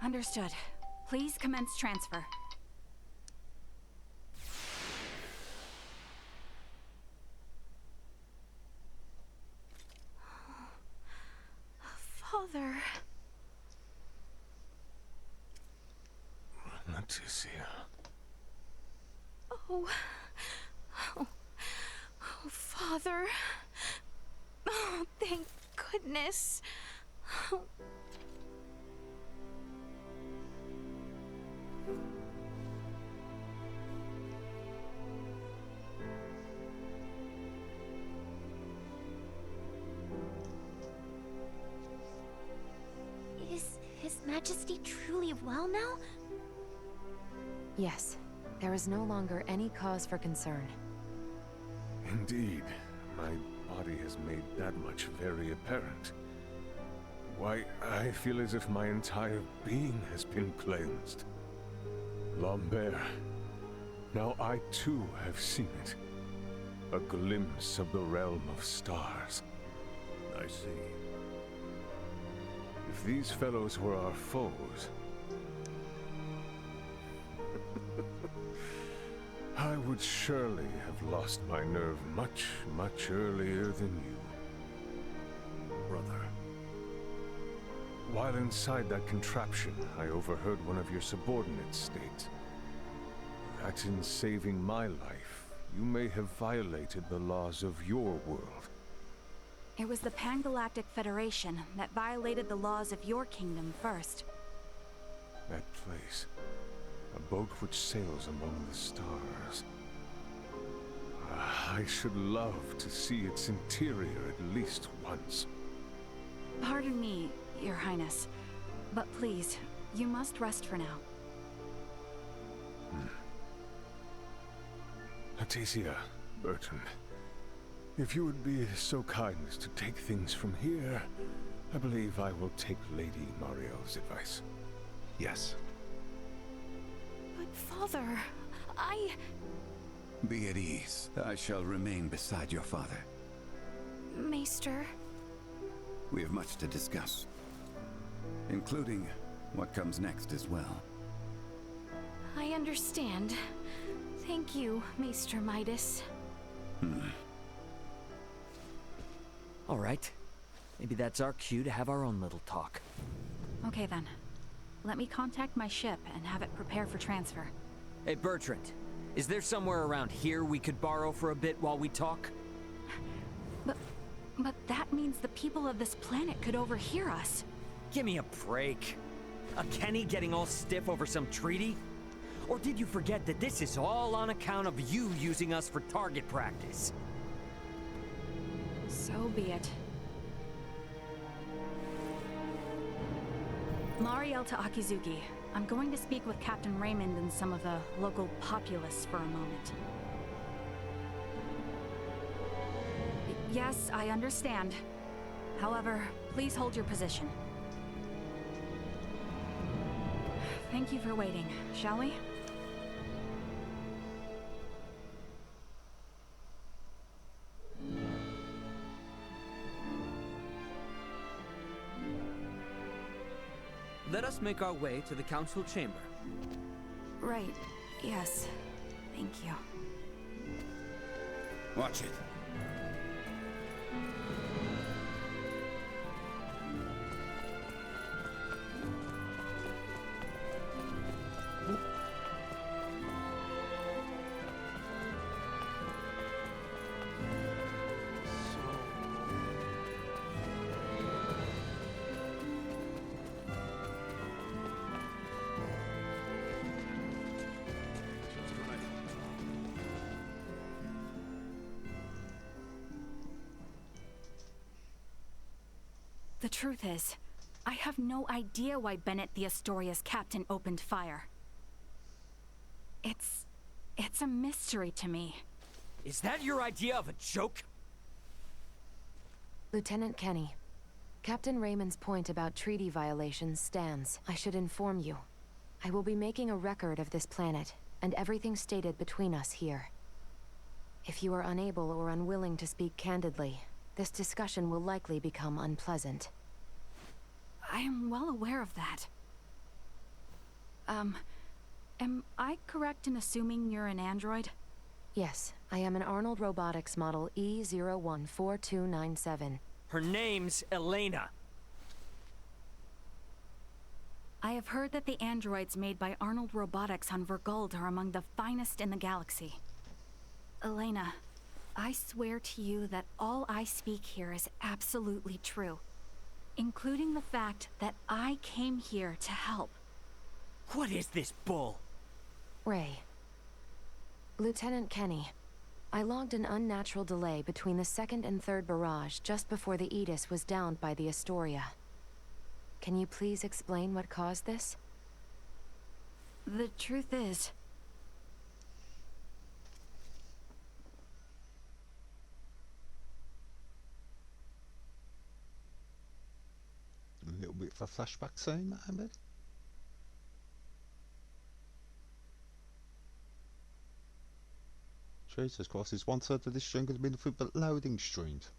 Understood. Please commence transfer. Father... Leticia. Oh... Oh... Oh, Father... Oh, thank goodness... Oh. Is His Majesty truly well now? Yes. There is no longer any cause for concern. Indeed. My body has made that much very apparent. Why, I feel as if my entire being has been cleansed. Lambert. Now I too have seen it. A glimpse of the realm of stars. I see. If these fellows were our foes, I would surely have lost my nerve much, much earlier than you. Brother. While inside that contraption, I overheard one of your subordinates state that in saving my life, you may have violated the laws of your world. It was the Pan-Galactic Federation that violated the laws of your kingdom first. That place. A boat which sails among the stars. I should love to see its interior at least once. Pardon me, Your Highness, but please, you must rest for now. Leticia, Bertrand, if you would be so kind as to take things from here, I believe I will take Lady Mario's advice. Yes. But Father, Be at ease. I shall remain beside your father. Maester... We have much to discuss, including what comes next as well. I understand. Thank you, Maester Midas. All right. Maybe that's our cue to have our own little talk. Okay then. Let me contact my ship and have it prepare for transfer. Hey, Bertrand. Is there somewhere around here we could borrow for a bit while we talk? But that means the people of this planet could overhear us. Give me a break. A Kenny getting all stiff over some treaty? Or did you forget that this is all on account of you using us for target practice? So be it. Mariel to Akizuki. I'm going to speak with Captain Raymond and some of the local populace for a moment. Yes, I understand. However, please hold your position. Thank you for waiting, shall we? Let us make our way to the council chamber. Right, yes. Thank you. Watch it. The truth is, I have no idea why Bennett the Astoria's captain opened fire. It's a mystery to me. Is that your idea of a joke? Lieutenant Kenny, Captain Raymond's point about treaty violations stands. I should inform you. I will be making a record of this planet, and everything stated between us here. If you are unable or unwilling to speak candidly, this discussion will likely become unpleasant. I am well aware of that. Am I correct in assuming you're an android? Yes, I am an Arnold Robotics model E014297. Her name's Elena. I have heard that the androids made by Arnold Robotics on Vergold are among the finest in the galaxy. Elena, I swear to you that all I speak here is absolutely true, including the fact that I came here to help. What is this bull? Ray. Lieutenant Kenny, I logged an unnatural delay between the second and third barrage just before the Aegis was downed by the Astoria. Can you please explain what caused this? The truth is, A little bit of a flashback scene, maybe? Jesus Christ, is 1/3 of this stream going to be nothing but loading streams?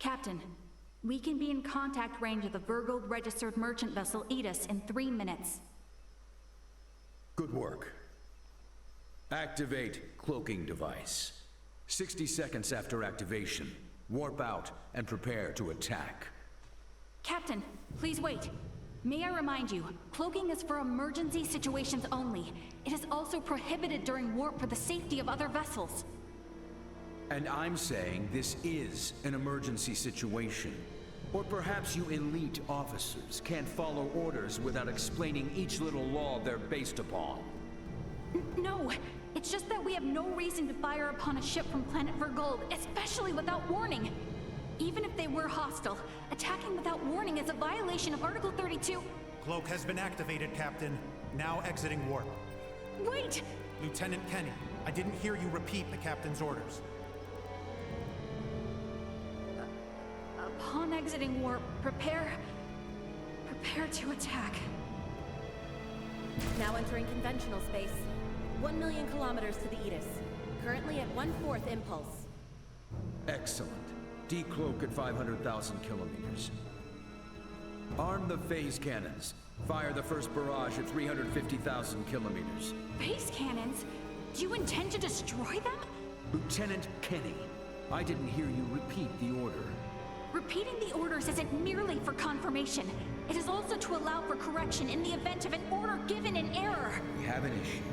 Captain, we can be in contact range of the Vergold registered merchant vessel Aegis in 3 minutes. Good work. Activate cloaking device. 60 seconds after activation, warp out and prepare to attack. Captain, please wait. May I remind you, cloaking is for emergency situations only. It is also prohibited during warp for the safety of other vessels. And I'm saying this is an emergency situation. Or perhaps you elite officers can't follow orders without explaining each little law they're based upon. No, it's just that we have no reason to fire upon a ship from planet Vergold, especially without warning. Even if they were hostile, attacking without warning is a violation of Article 32. Cloak has been activated, Captain. Now exiting warp. Wait! Lieutenant Kenny, I didn't hear you repeat the captain's orders. Upon exiting warp, prepare to attack. Now entering conventional space. 1 million kilometers to the Aegis. Currently at 1/4 impulse. Excellent. Decloak at 500,000 kilometers. Arm the phase cannons. Fire the first barrage at 350,000 kilometers. Phase cannons? Do you intend to destroy them? Lieutenant Kenny, I didn't hear you repeat the order. Repeating the orders isn't merely for confirmation. It is also to allow for correction in the event of an order given in error. We have an issue.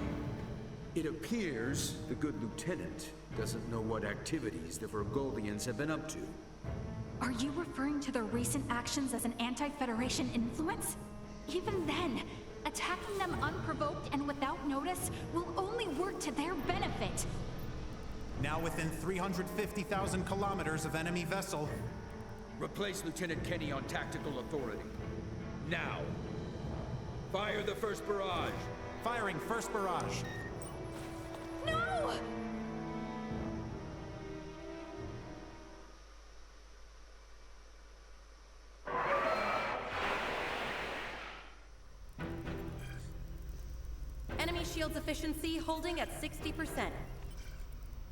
It appears the good lieutenant doesn't know what activities the Vergoldians have been up to. Are you referring to their recent actions as an anti-Federation influence? Even then, attacking them unprovoked and without notice will only work to their benefit. Now within 350,000 kilometers of enemy vessel. Replace Lieutenant Kenny on tactical authority. Now. Fire the first barrage. Firing first barrage. No! Enemy shields efficiency holding at 60%.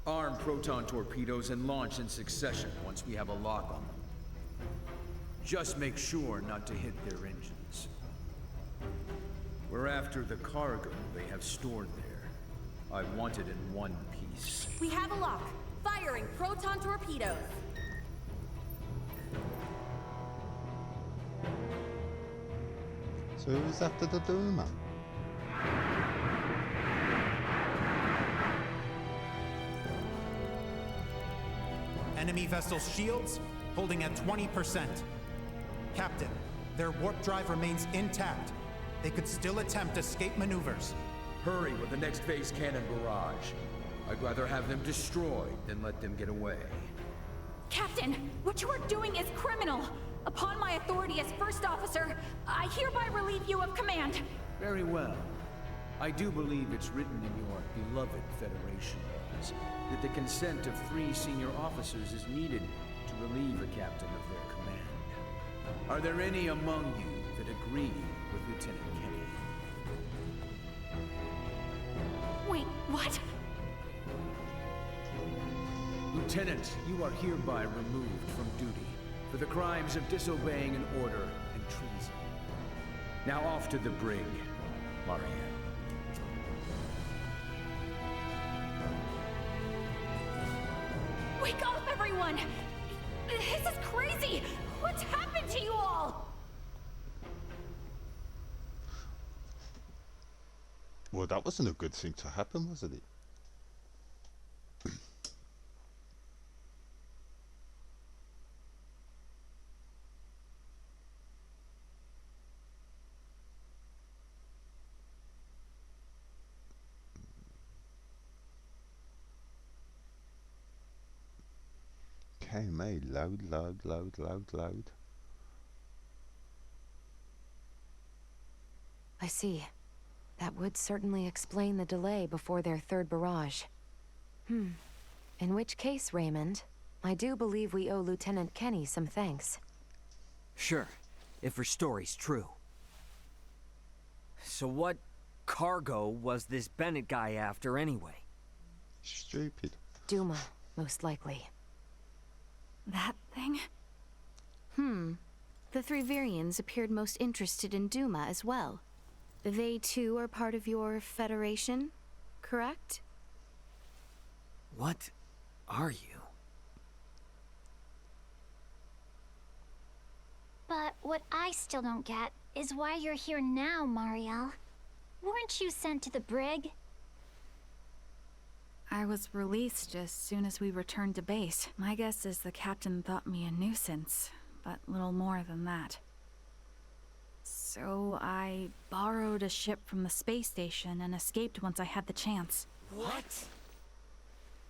Arm proton torpedoes and launch in succession once we have a lock on them. Just make sure not to hit their engines. We're after the cargo they have stored there. I want it in one piece. We have a lock. Firing proton torpedoes. So who's after the Duma? Enemy vessel's shields holding at 20%. Captain, their warp drive remains intact. They could still attempt escape maneuvers. Hurry with the next phase cannon barrage. I'd rather have them destroyed than let them get away. Captain, what you are doing is criminal. Upon my authority as first officer, I hereby relieve you of command. Very well. I do believe it's written in your beloved Federation laws that the consent of 3 senior officers is needed to relieve a captain of their command. Are there any among you that agree with Lieutenant Kenny? Wait, what? Lieutenant, you are hereby removed from duty for the crimes of disobeying an order and treason. Now off to the brig, Mariel. Wake up, everyone! This is crazy! What's happened to you all? Well, that wasn't a good thing to happen, wasn't it? KMA, load, load, load, load, load. I see. That would certainly explain the delay before their third barrage. In which case, Raymond, I do believe we owe Lieutenant Kenny some thanks. Sure, if her story's true. So what cargo was this Bennett guy after anyway? Stupid. Duma, most likely. That thing? The three Virians appeared most interested in Duma as well. They too are part of your Federation, correct? What are you? But what I still don't get is why you're here now, Mariel. Weren't you sent to the brig? I was released as soon as we returned to base. My guess is the captain thought me a nuisance, but little more than that. So I borrowed a ship from the space station and escaped once I had the chance. What?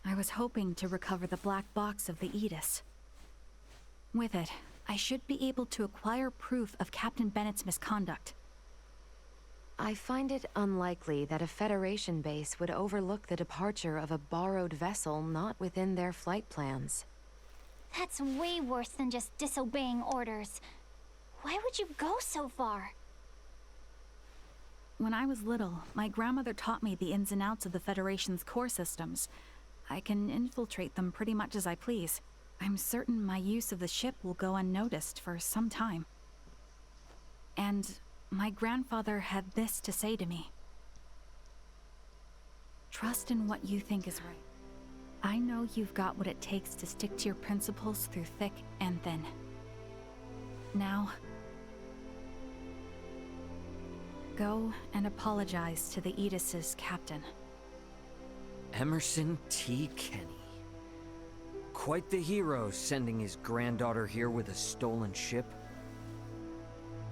I was hoping to recover the black box of the Aegis. With it, I should be able to acquire proof of Captain Bennett's misconduct. I find it unlikely that a Federation base would overlook the departure of a borrowed vessel not within their flight plans. That's way worse than just disobeying orders. Why would you go so far? When I was little, my grandmother taught me the ins and outs of the Federation's core systems. I can infiltrate them pretty much as I please. I'm certain my use of the ship will go unnoticed for some time. And my grandfather had this to say to me. Trust in what you think is right. I know you've got what it takes to stick to your principles through thick and thin. Now, go and apologize to the Aegis' captain. Emerson T. Kenny. Quite the hero, sending his granddaughter here with a stolen ship.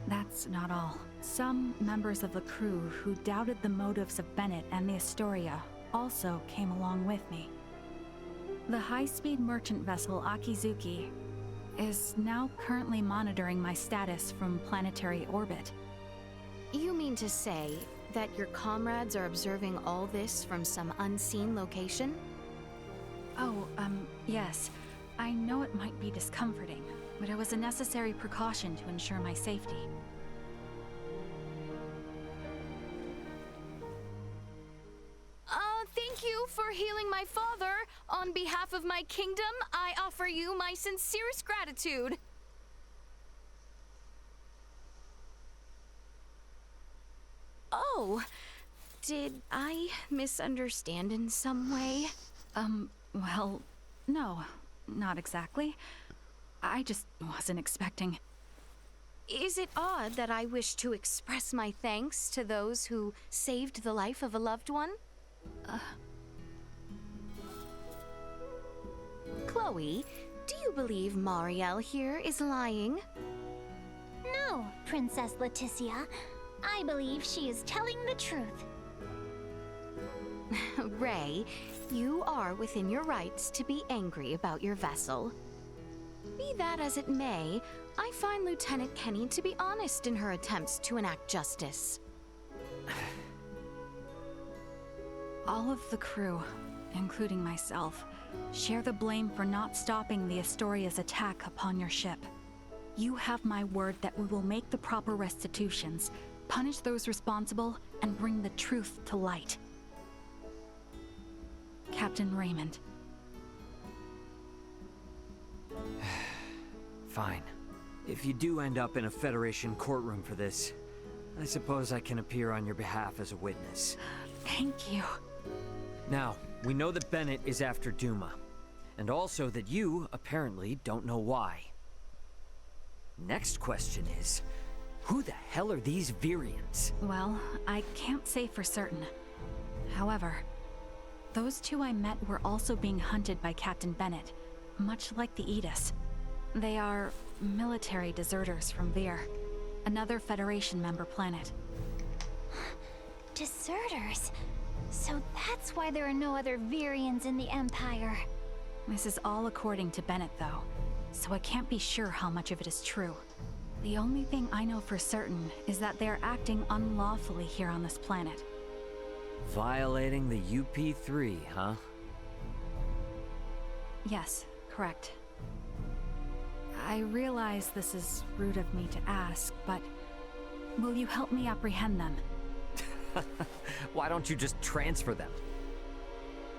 That's not all. Some members of the crew who doubted the motives of Bennett and the Astoria also came along with me. The high-speed merchant vessel Akizuki is now currently monitoring my status from planetary orbit. You mean to say that your comrades are observing all this from some unseen location? Oh, yes. I know it might be discomforting, but it was a necessary precaution to ensure my safety. Thank you for healing my father. On behalf of my kingdom, I offer you my sincerest gratitude. Oh, did I misunderstand in some way? Well, no, not exactly. I just wasn't expecting. Is it odd that I wish to express my thanks to those who saved the life of a loved one? Chloe, do you believe Mariel here is lying? No, Princess Leticia. I believe she is telling the truth. Ray, you are within your rights to be angry about your vessel. Be that as it may, I find Lieutenant Kenny to be honest in her attempts to enact justice. All of the crew, including myself, share the blame for not stopping the Astoria's attack upon your ship. You have my word that we will make the proper restitutions, punish those responsible, and bring the truth to light. Captain Raymond. Fine. If you do end up in a Federation courtroom for this, I suppose I can appear on your behalf as a witness. Thank you. Now, we know that Bennett is after Duma, and also that you, apparently, don't know why. Next question is, who the hell are these Virians? Well, I can't say for certain. However, those two I met were also being hunted by Captain Bennett, much like the Aegis. They are military deserters from Vir, another Federation member planet. Deserters? So that's why there are no other Virians in the Empire. This is all according to Bennett, though, so I can't be sure how much of it is true. The only thing I know for certain is that they're acting unlawfully here on this planet. Violating the UP3, huh? Yes, correct. I realize this is rude of me to ask, but will you help me apprehend them? Why don't you just transfer them?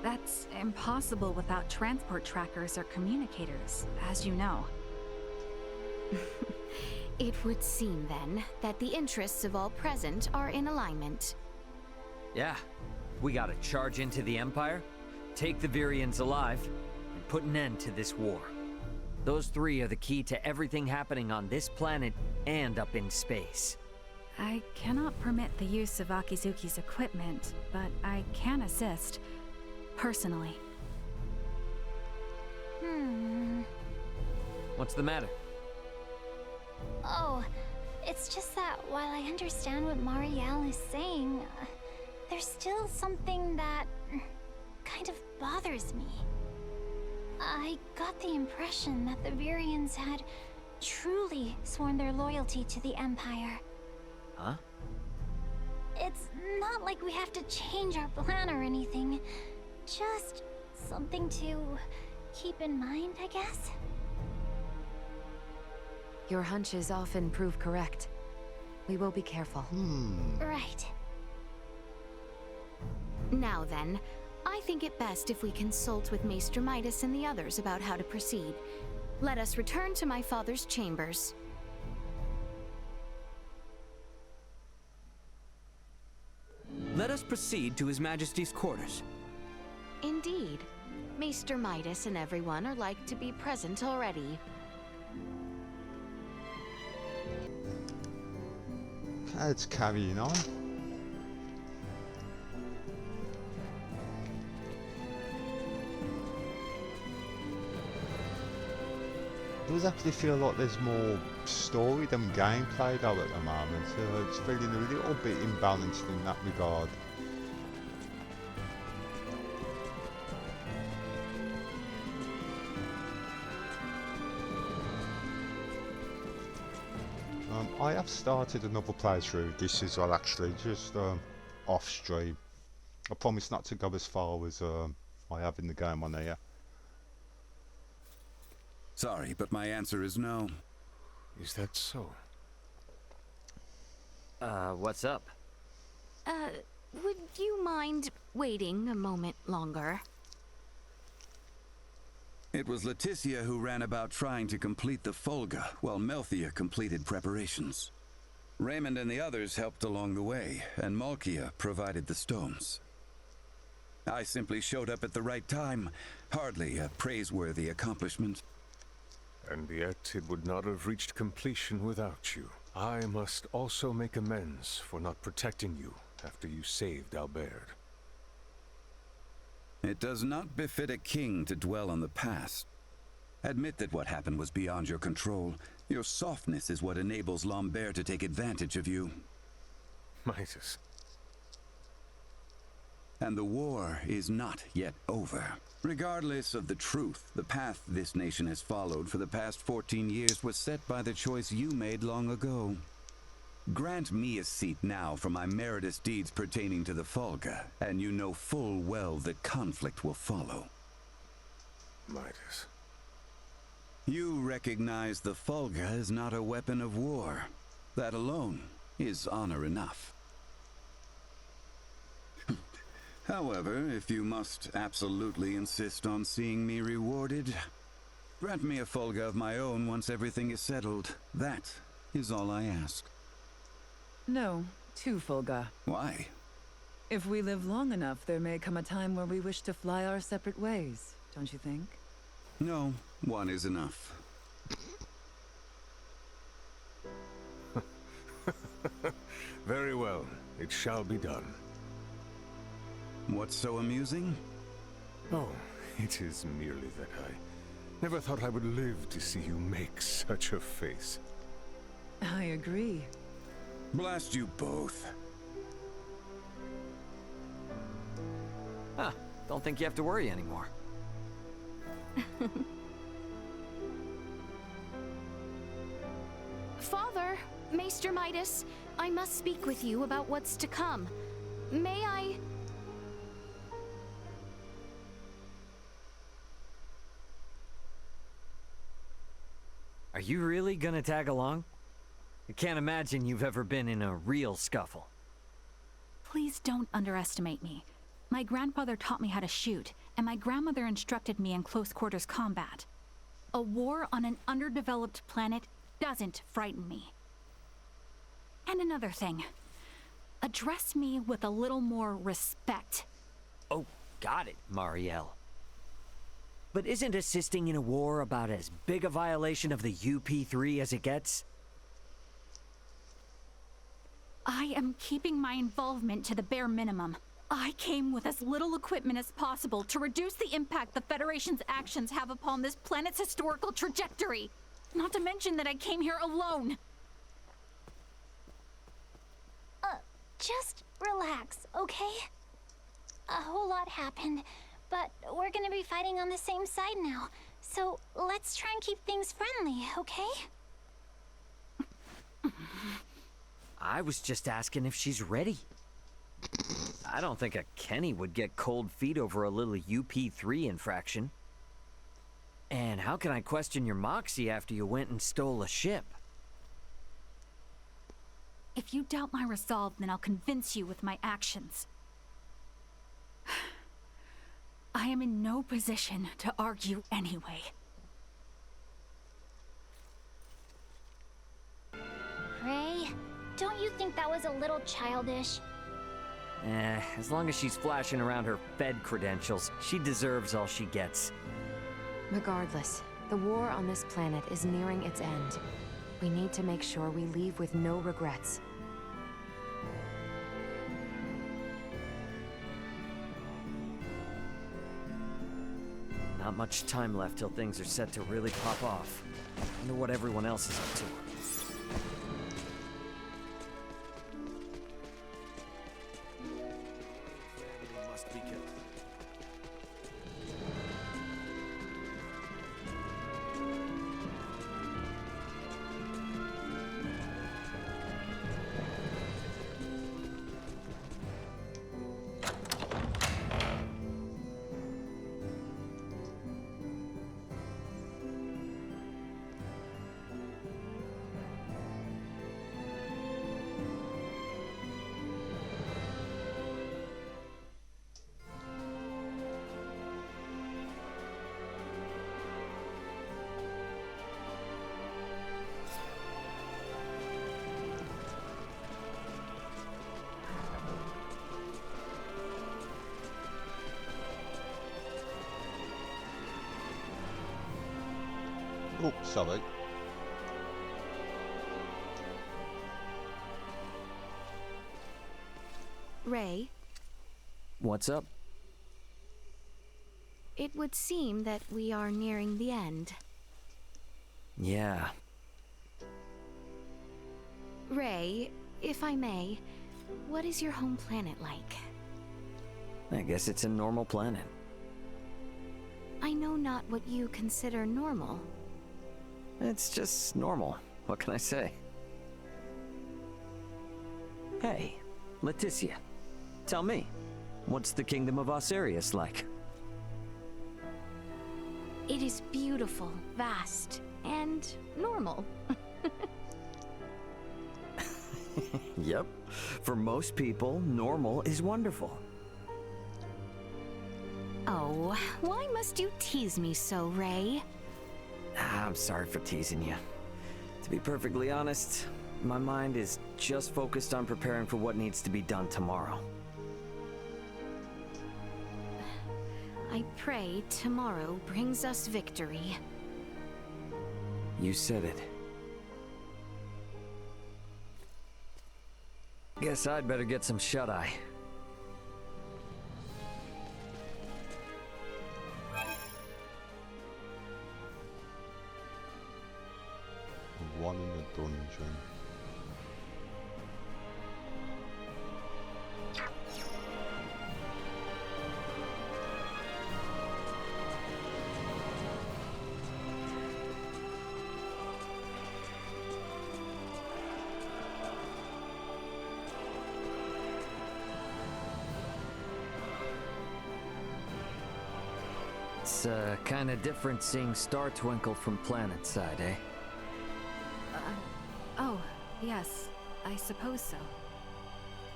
That's impossible without transport trackers or communicators, as you know. It would seem, then, that the interests of all present are in alignment. Yeah. We gotta charge into the Empire, take the Virians alive, and put an end to this war. Those three are the key to everything happening on this planet and up in space. I cannot permit the use of Akizuki's equipment, but I can assist, personally. What's the matter? Oh, it's just that while I understand what Marielle is saying, there's still something that kind of bothers me. I got the impression that the Virians had truly sworn their loyalty to the Empire. Huh? It's not like we have to change our plan or anything. Just something to keep in mind, I guess. Your hunches often prove correct. We will be careful. Right. Now then, I think it best if we consult with Maester Midas and the others about how to proceed. Let us return to my father's chambers. Let us proceed to His Majesty's quarters. Indeed. Maester Midas and everyone are like to be present already. Let's carrying on. It does actually feel like there's more story than gameplay though at the moment, so it's feeling a little bit imbalanced in that regard. I have started another playthrough this as well actually, just off stream. I promise not to go as far as I have in the game on here. Sorry, but my answer is no. Is that so? What's up? Would you mind waiting a moment longer? It was Leticia who ran about trying to complete the Folga, while Melthia completed preparations. Raymond and the others helped along the way, and Malkia provided the stones. I simply showed up at the right time. Hardly a praiseworthy accomplishment. And yet it would not have reached completion without you. I must also make amends for not protecting you after you saved Albert. It does not befit a king to dwell on the past. Admit that what happened was beyond your control. Your softness is what enables Lambert to take advantage of you. Midas. And the war is not yet over. Regardless of the truth, the path this nation has followed for the past 14 years was set by the choice you made long ago. Grant me a seat now for my meritorious deeds pertaining to the Folga, and you know full well that conflict will follow. Midas. You recognize the Folga is not a weapon of war. That alone is honor enough. However, if you must absolutely insist on seeing me rewarded, grant me a Folga of my own once everything is settled. That is all I ask. No, to Fulga. Why? If we live long enough, there may come a time where we wish to fly our separate ways, don't you think? No, one is enough. Very well. It shall be done. What's so amusing? Oh, it is merely that I never thought I would live to see you make such a face. I agree. Blast you both. Huh. Don't think you have to worry anymore. Father, Maester Midas, I must speak with you about what's to come. May I... Are you really gonna tag along? I can't imagine you've ever been in a real scuffle. Please don't underestimate me. My grandfather taught me how to shoot, and my grandmother instructed me in close quarters combat. A war on an underdeveloped planet doesn't frighten me. And another thing. Address me with a little more respect. Oh, got it, Marielle. But isn't assisting in a war about as big a violation of the UP3 as it gets? I am keeping my involvement to the bare minimum. I came with as little equipment as possible to reduce the impact the Federation's actions have upon this planet's historical trajectory. Not to mention that I came here alone. Just relax, okay? A whole lot happened, but we're gonna be fighting on the same side now. So let's try and keep things friendly, okay? I was just asking if she's ready. I don't think a Kenny would get cold feet over a little UP3 infraction. And how can I question your moxie after you went and stole a ship? If you doubt my resolve, then I'll convince you with my actions. I am in no position to argue anyway. Ray, don't you think that was a little childish? As long as she's flashing around her Fed credentials, she deserves all she gets. Regardless, the war on this planet is nearing its end. We need to make sure we leave with no regrets. Not much time left till things are set to really pop off. Wonder what everyone else is up to. Must be killed. Oh, sorry. Ray, What's up? it would seem that we are nearing the end. Yeah. Ray, if I may, what is your home planet like? I guess it's a normal planet. I know not what you consider normal. It's just normal. What can I say? Hey, Leticia. Tell me, what's the Kingdom of Osarius like? It is beautiful, vast, and normal. Yep. For most people, normal is wonderful. Oh, why must you tease me so, Ray? I'm sorry for teasing you. To be perfectly honest, My mind is just focused on preparing for what needs to be done tomorrow. I pray tomorrow brings us victory. You said it. Guess I'd better get some shut-eye. One in the dungeon. It's kinda different seeing Star Twinkle from Planetside, eh? Oh, yes, I suppose so.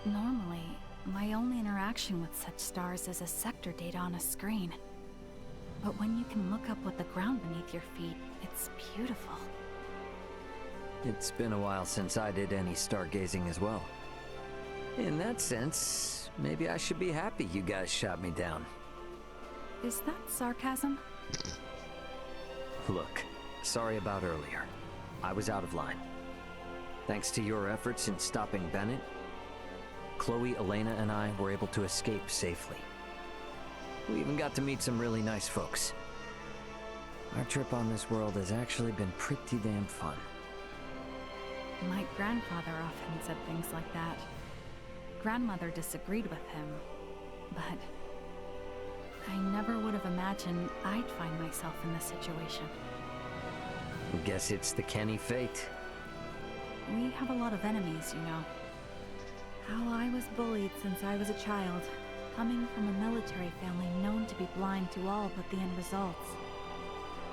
Normally, my only interaction with such stars is a sector data on a screen. But when you can look up what the ground beneath your feet, it's beautiful. It's been a while since I did any stargazing as well. In that sense, maybe I should be happy you guys shot me down. Is that sarcasm? Look, sorry about earlier. I was out of line. Thanks to your efforts in stopping Bennett, Chloe, Elena, and I were able to escape safely. We even got to meet some really nice folks. Our trip on this world has actually been pretty damn fun. My grandfather often said things like that. Grandmother disagreed with him, but I never would have imagined I'd find myself in this situation. Guess it's the Kenny fate. We have a lot of enemies, you know. How I was bullied since I was a child, coming from a military family known to be blind to all but the end results.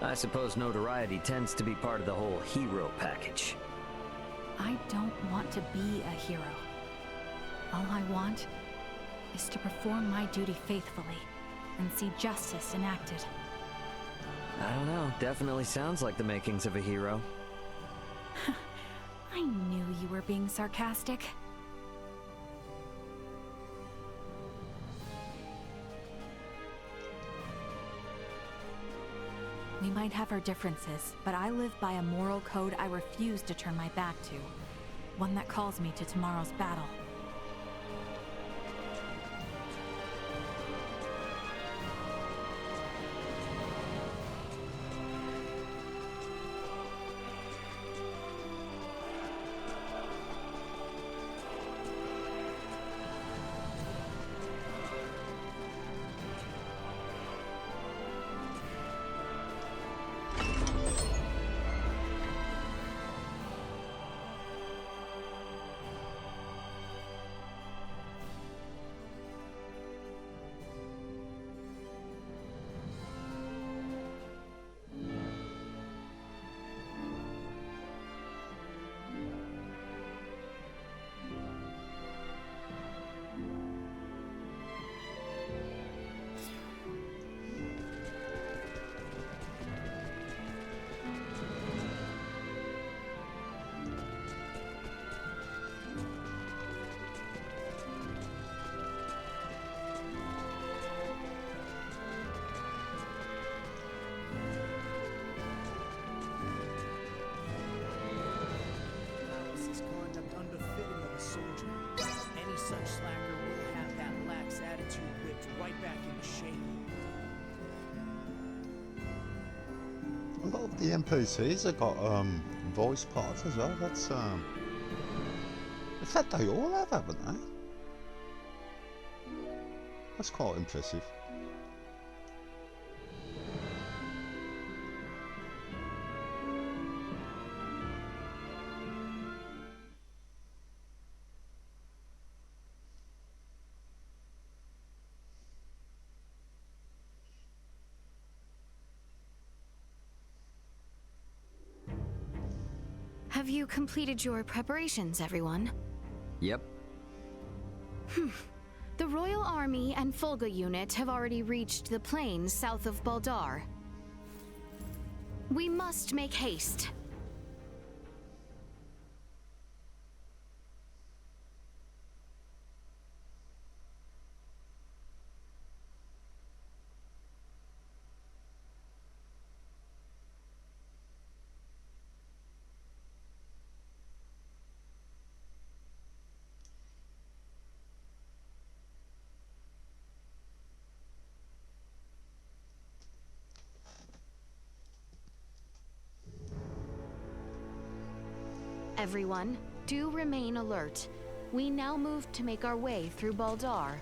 I suppose notoriety tends to be part of the whole hero package. I don't want to be a hero. All I want is to perform my duty faithfully and see justice enacted. I don't know, definitely sounds like the makings of a hero. I knew you were being sarcastic. We might have our differences, but I live by a moral code I refuse to turn my back to. One that calls me to tomorrow's battle. A lot of the NPCs have got voice parts as well. That's in fact they all have, haven't they? That's quite impressive. Have you completed your preparations, everyone? Yep. The Royal Army and Fulga unit have already reached the plains south of Baldar. We must make haste. Everyone, do remain alert. We now move to make our way through Baldar.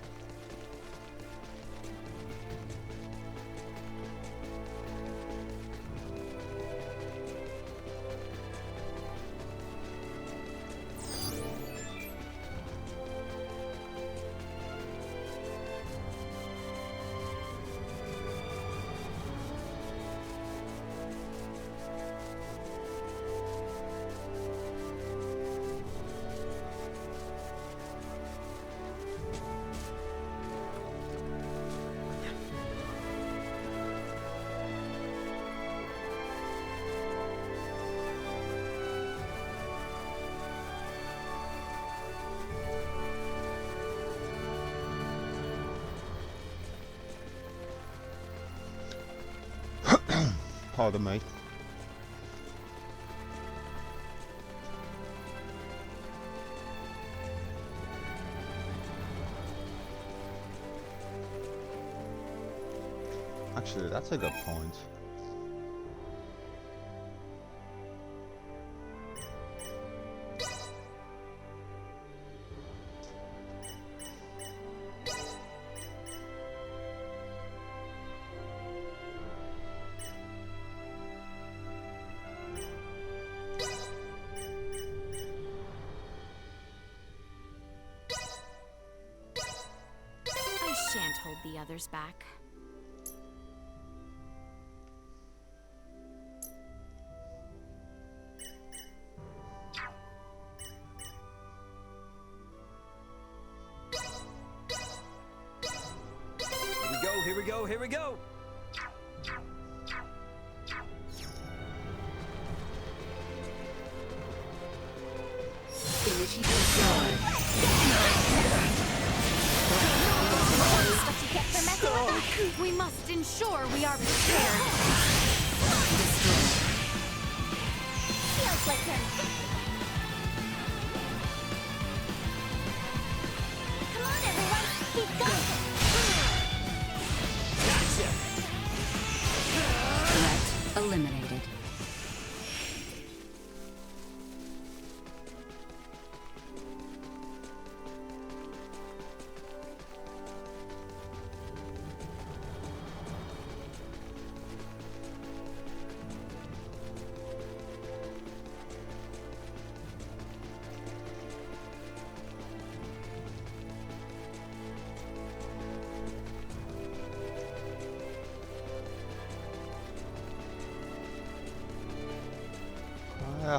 Pardon me. Actually, that's a good point. I shan't hold the others back. Here we go, here we go! We must ensure we are prepared. Feels like him. Come on, everyone. Keep going. Threat eliminated.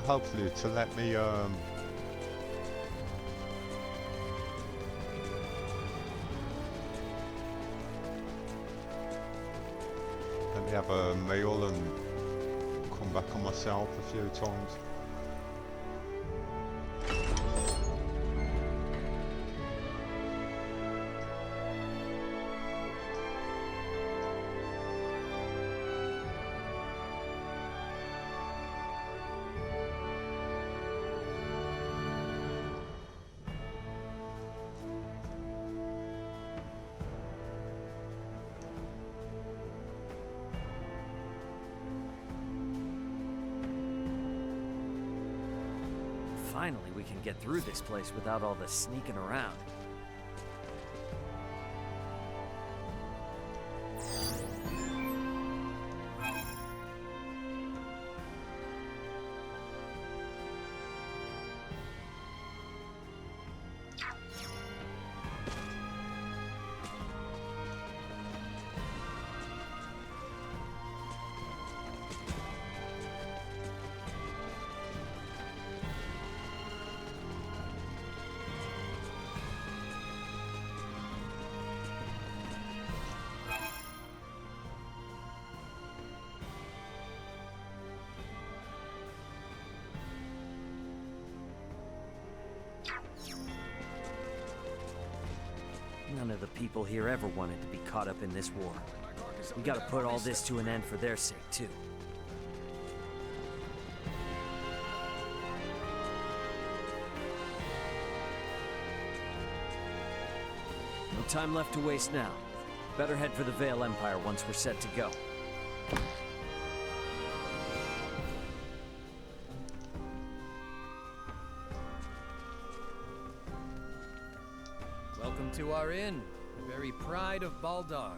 Hopefully to let me have a meal and come back on myself a few times. Finally, we can get through this place without all the sneaking around. None of the people here ever wanted to be caught up in this war. We gotta put all this to an end for their sake, too. No time left to waste now. Better head for the Vale Empire once we're set to go. Welcome to our inn, the very pride of Baldar.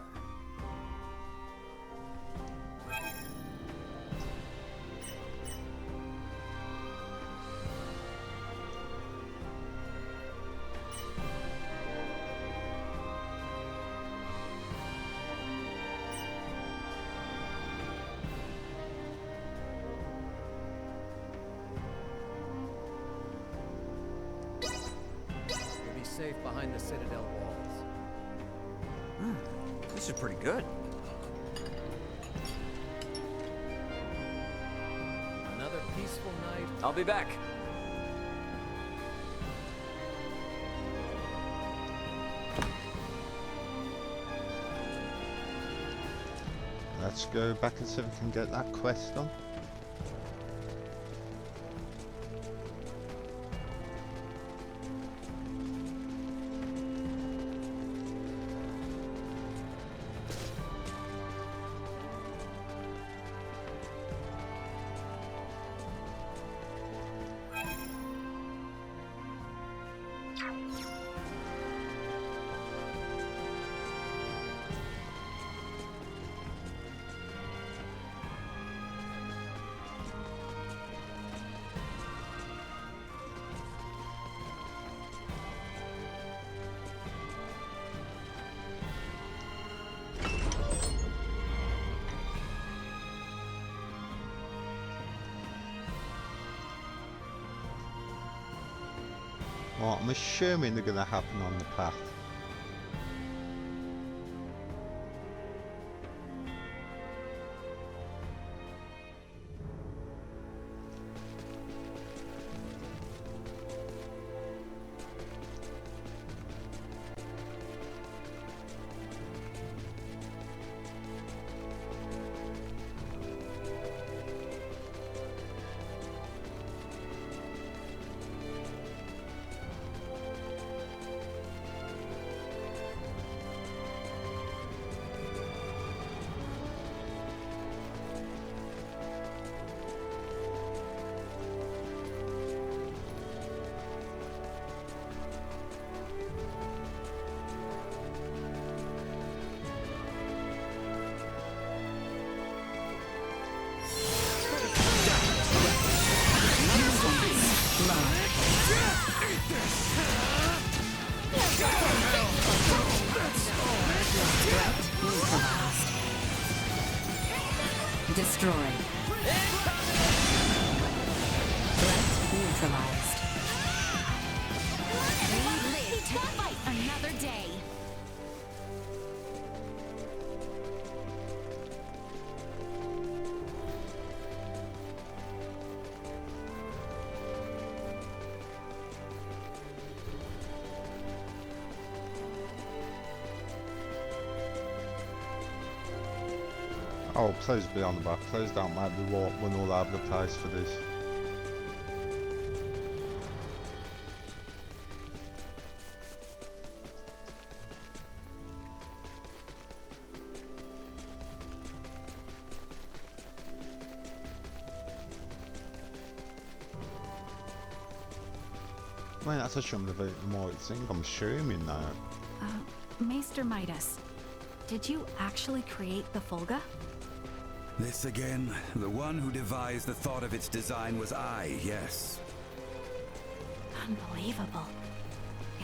You'll be safe behind the Citadel walls. This is pretty good. Another peaceful night. I'll be back. Let's go back and see if we can get that quest done. Well, I'm assuming they're going to happen on the path. Destroyed. Threat neutralized. We live to fight another day. Oh, please be on the back. Please don't make me run all over the place for this. I mean, that's a shame of it more thing, I'm assuming now. Maester Midas, did you actually create the Fulga? This again? The one who devised the thought of its design was I, yes. Unbelievable.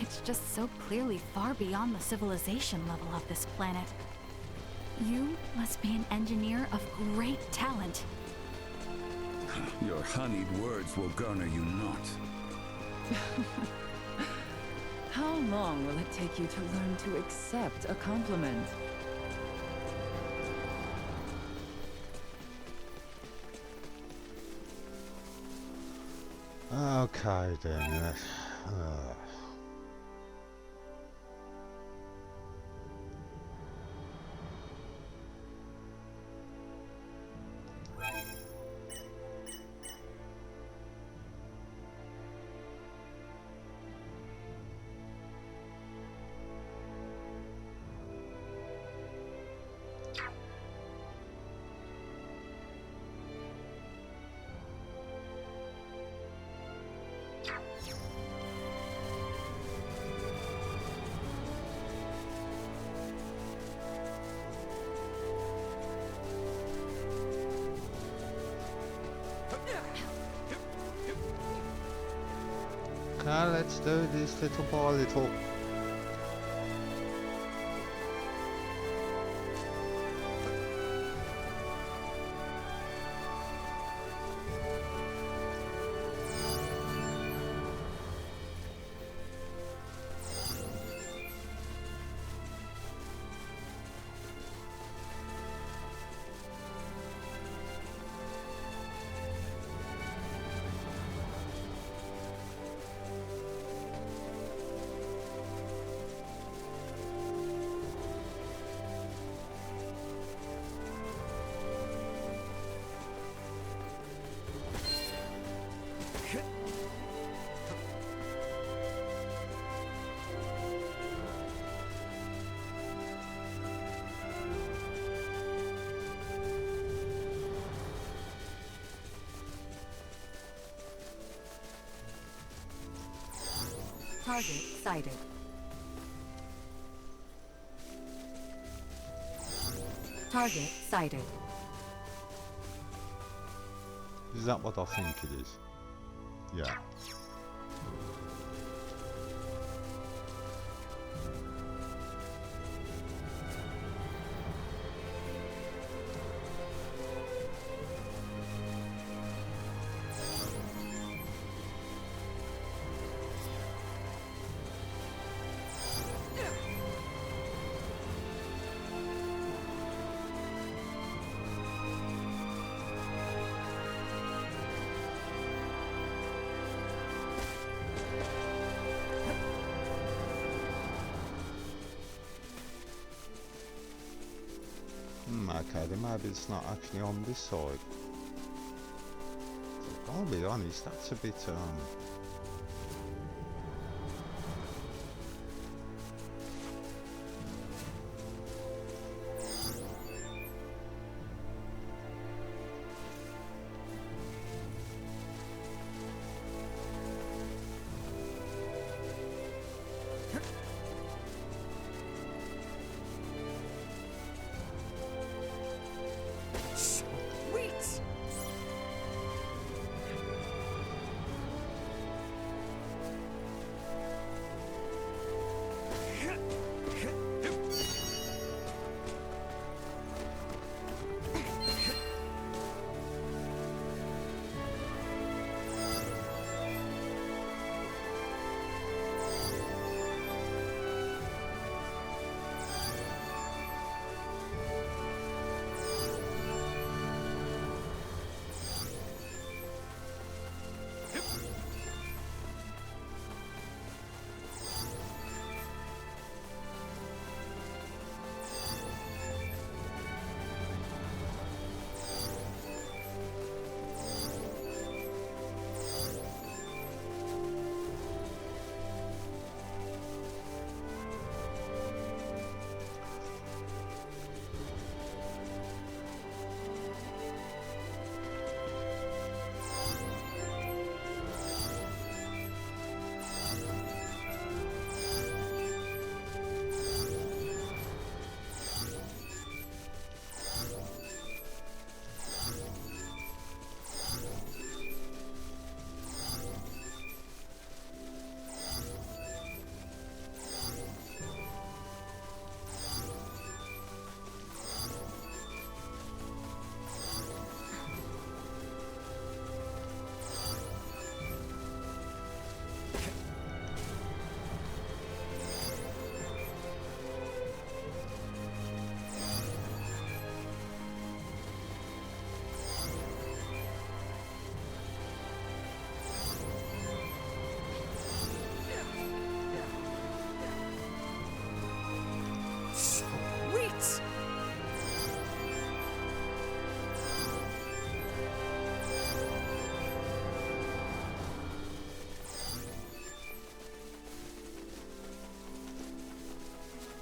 It's just so clearly far beyond the civilization level of this planet. You must be an engineer of great talent. Your honeyed words will garner you not. How long will it take you to learn to accept a compliment? Okay then. Now let's do this little by little. Target sighted. Target sighted. Is that what I think it is? Yeah. Okay, then maybe it's not actually on this side. I'll be honest, that's a bit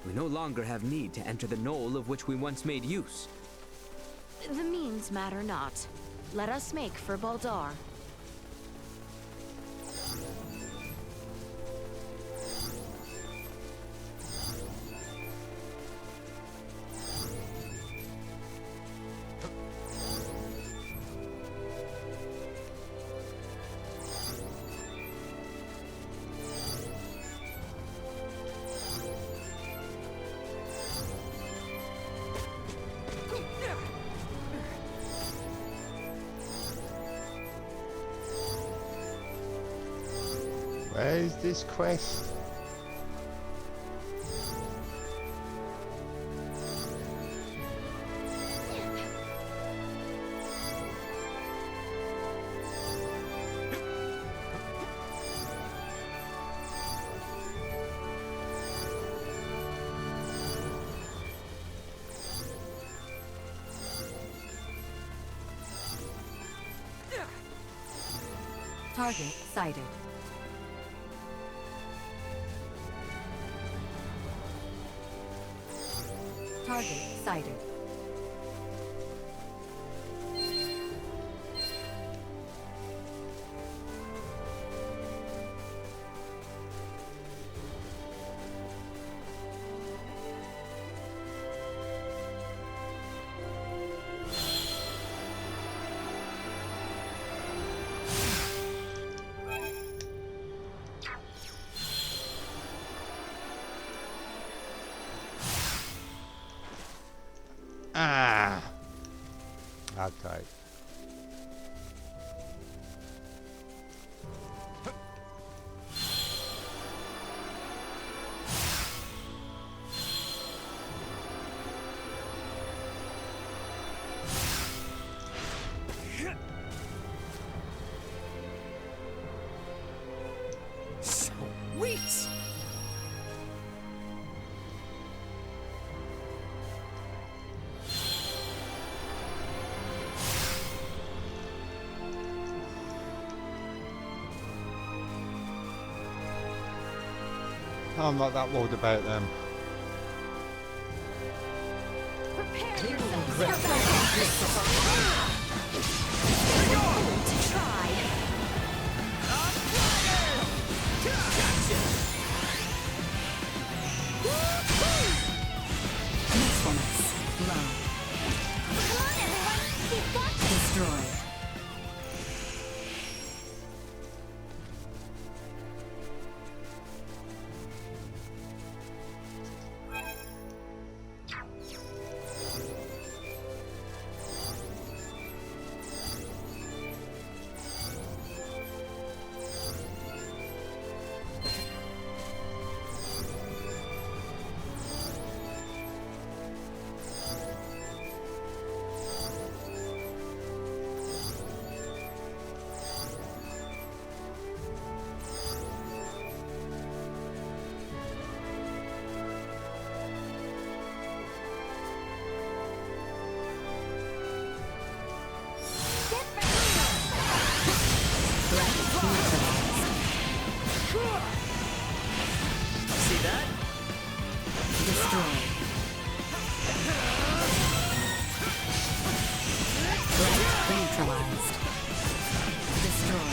We no longer have need to enter the knoll of which we once made use. The means matter not. Let us make for Baldar. Where's this quest? Target sighted. Target sighted. Ah. Okay. Sweet! I'm not that worried about them. Destroy. See that? Destroy. Threat neutralized. Destroy.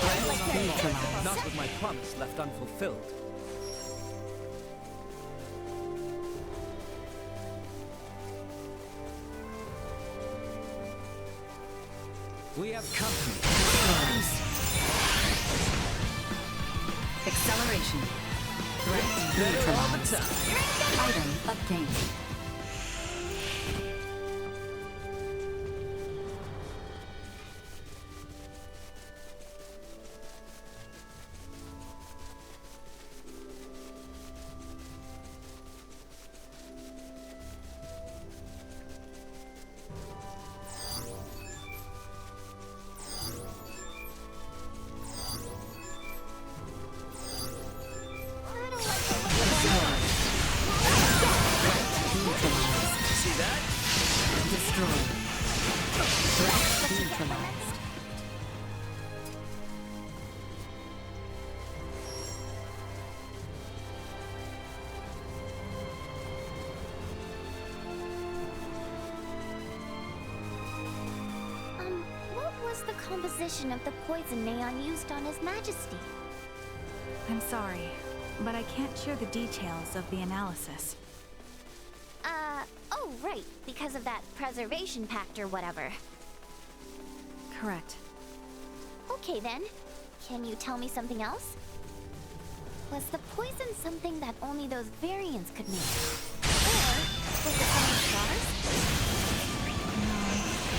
Threat neutralized. Not with my promise left unfulfilled. We have company. Acceleration. Threat neutralized. Item obtained. See that? Destroy. Threat neutralized. What was the composition of the poison Neon used on His Majesty? I'm sorry, but I can't share the details of the analysis. Oh, right, because of that preservation pact or whatever. Correct. Okay then. Can you tell me something else? Was the poison something that only those variants could make? Or was it from the stars?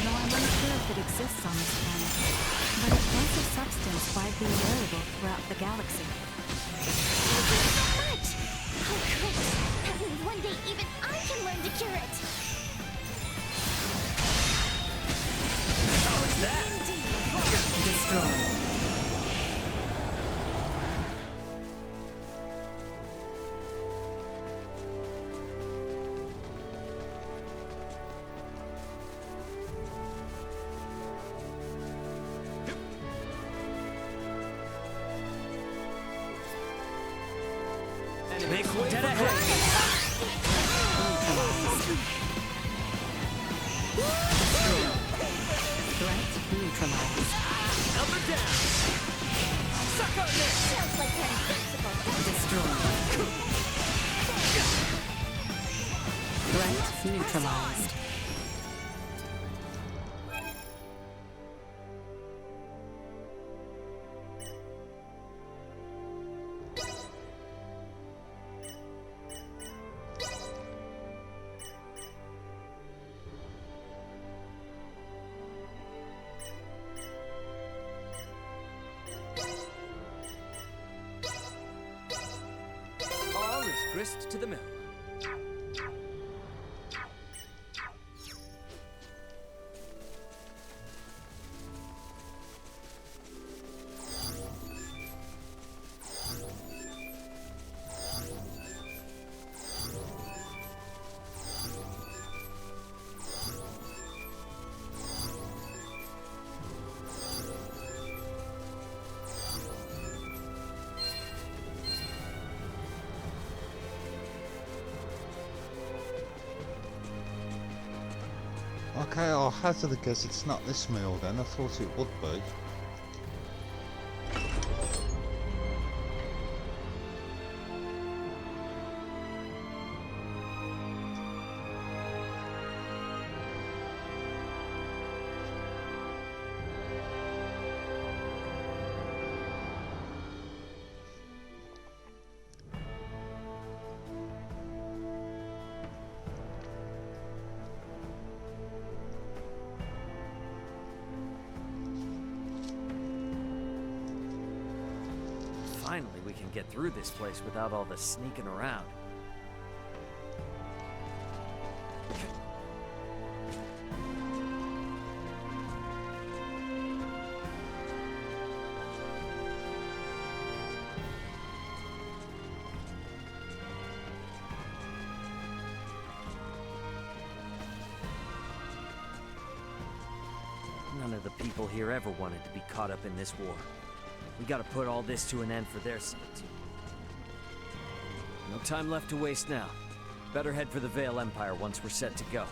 No, I'm unsure if it exists on this planet. But it was a substance widely available throughout the galaxy. So much! How great! That means one day even I can learn to cure it! Destroy. Make dead ahead. Threat neutralized. Elbow down. Suck on this. Sounds like you're invincible. Destroy. Threat neutralized. All is grist to the mill. Okay, I'll hazard a guess it's not this meal then. I thought it would be. Finally, we can get through this place without all the sneaking around. None of the people here ever wanted to be caught up in this war. We gotta put all this to an end for their sakes. No time left to waste now. Better head for the Vale Empire once we're set to go.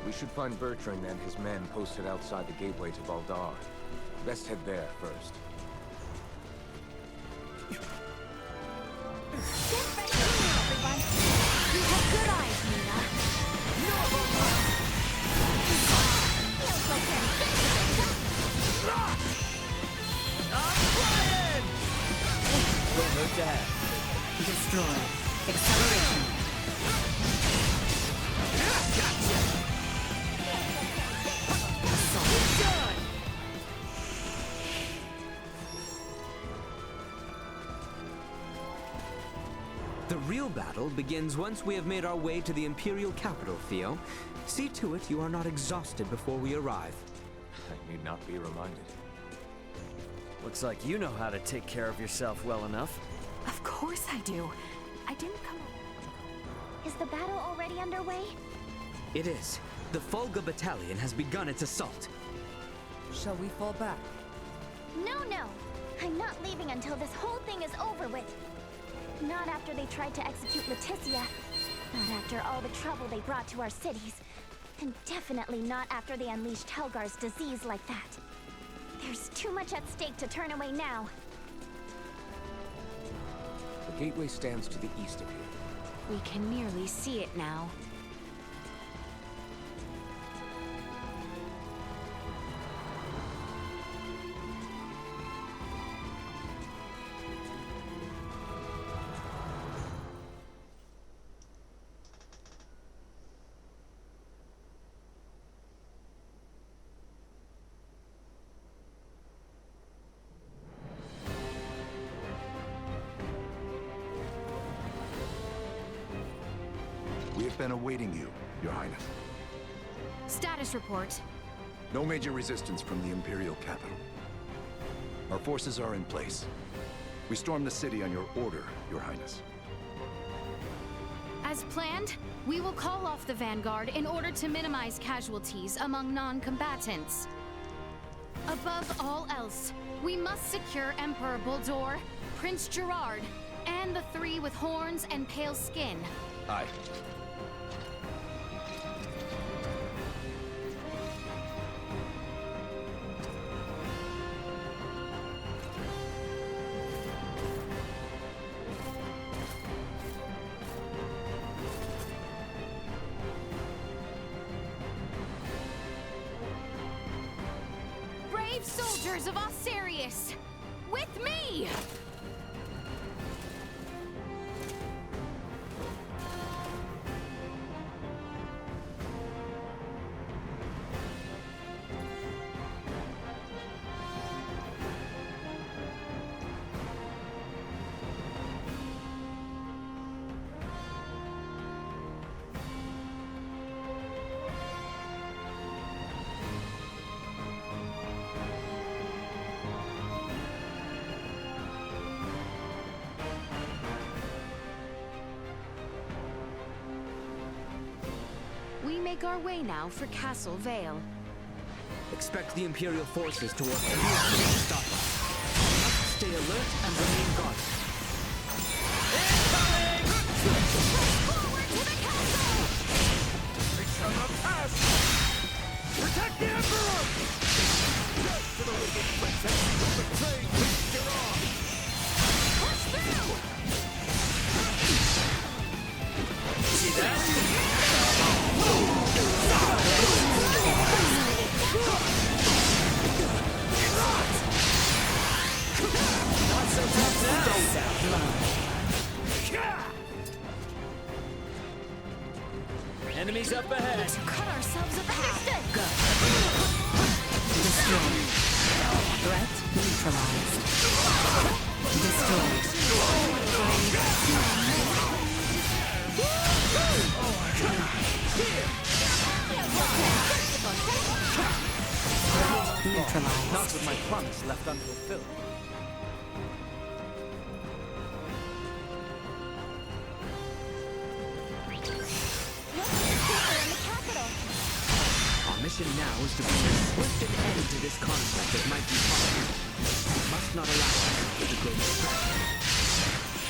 We should find Bertrand and his men posted outside the gateway to Valdar. Best head there first. Get ready here, everyone! You have good eyes, Mina! Feels like you're invincible. I'm flying! Don't hurt to have. Destroy. Acceleration. Gotcha! Done! The real battle begins once we have made our way to the Imperial capital, Theo. See to it you are not exhausted before we arrive. I need not be reminded. Looks like you know how to take care of yourself well enough. Of course I do. I didn't come... Is the battle already underway? It is. The Fulga Battalion has begun its assault. Shall we fall back? No, no! I'm not leaving until this whole thing is over with. Not after they tried to execute Leticia. Not after all the trouble they brought to our cities. And definitely not after they unleashed Helgar's disease like that. There's too much at stake to turn away now. The gateway stands to the east of here. We can nearly see it now. We have been awaiting you, Your Highness. Status report. No major resistance from the Imperial capital. Our forces are in place. We stormed the city on your order, Your Highness. As planned, we will call off the Vanguard in order to minimize casualties among non-combatants. Above all else, we must secure Emperor Boldur, Prince Gerard, and the three with horns and pale skin. Aye. Brave soldiers of Osirius, with me! We make our way now for Castle Vale. Expect the Imperial forces to work fiercely to stop us. We must stay alert and remain guarded. Forward to the castle! They shall not pass! Protect the Emperor! Death to the wicked princess who betrayed Prince Gerard! Push through! See that? Not so tough now. Enemies up ahead. To cut ourselves a path. Go. Destroyed. Threat neutralized. Destroyed. Neutralized. Not with my promise left unfulfilled. Our mission now is to bring as swift an end to this conflict as might be possible. We must not allow ourselves to grow distracted.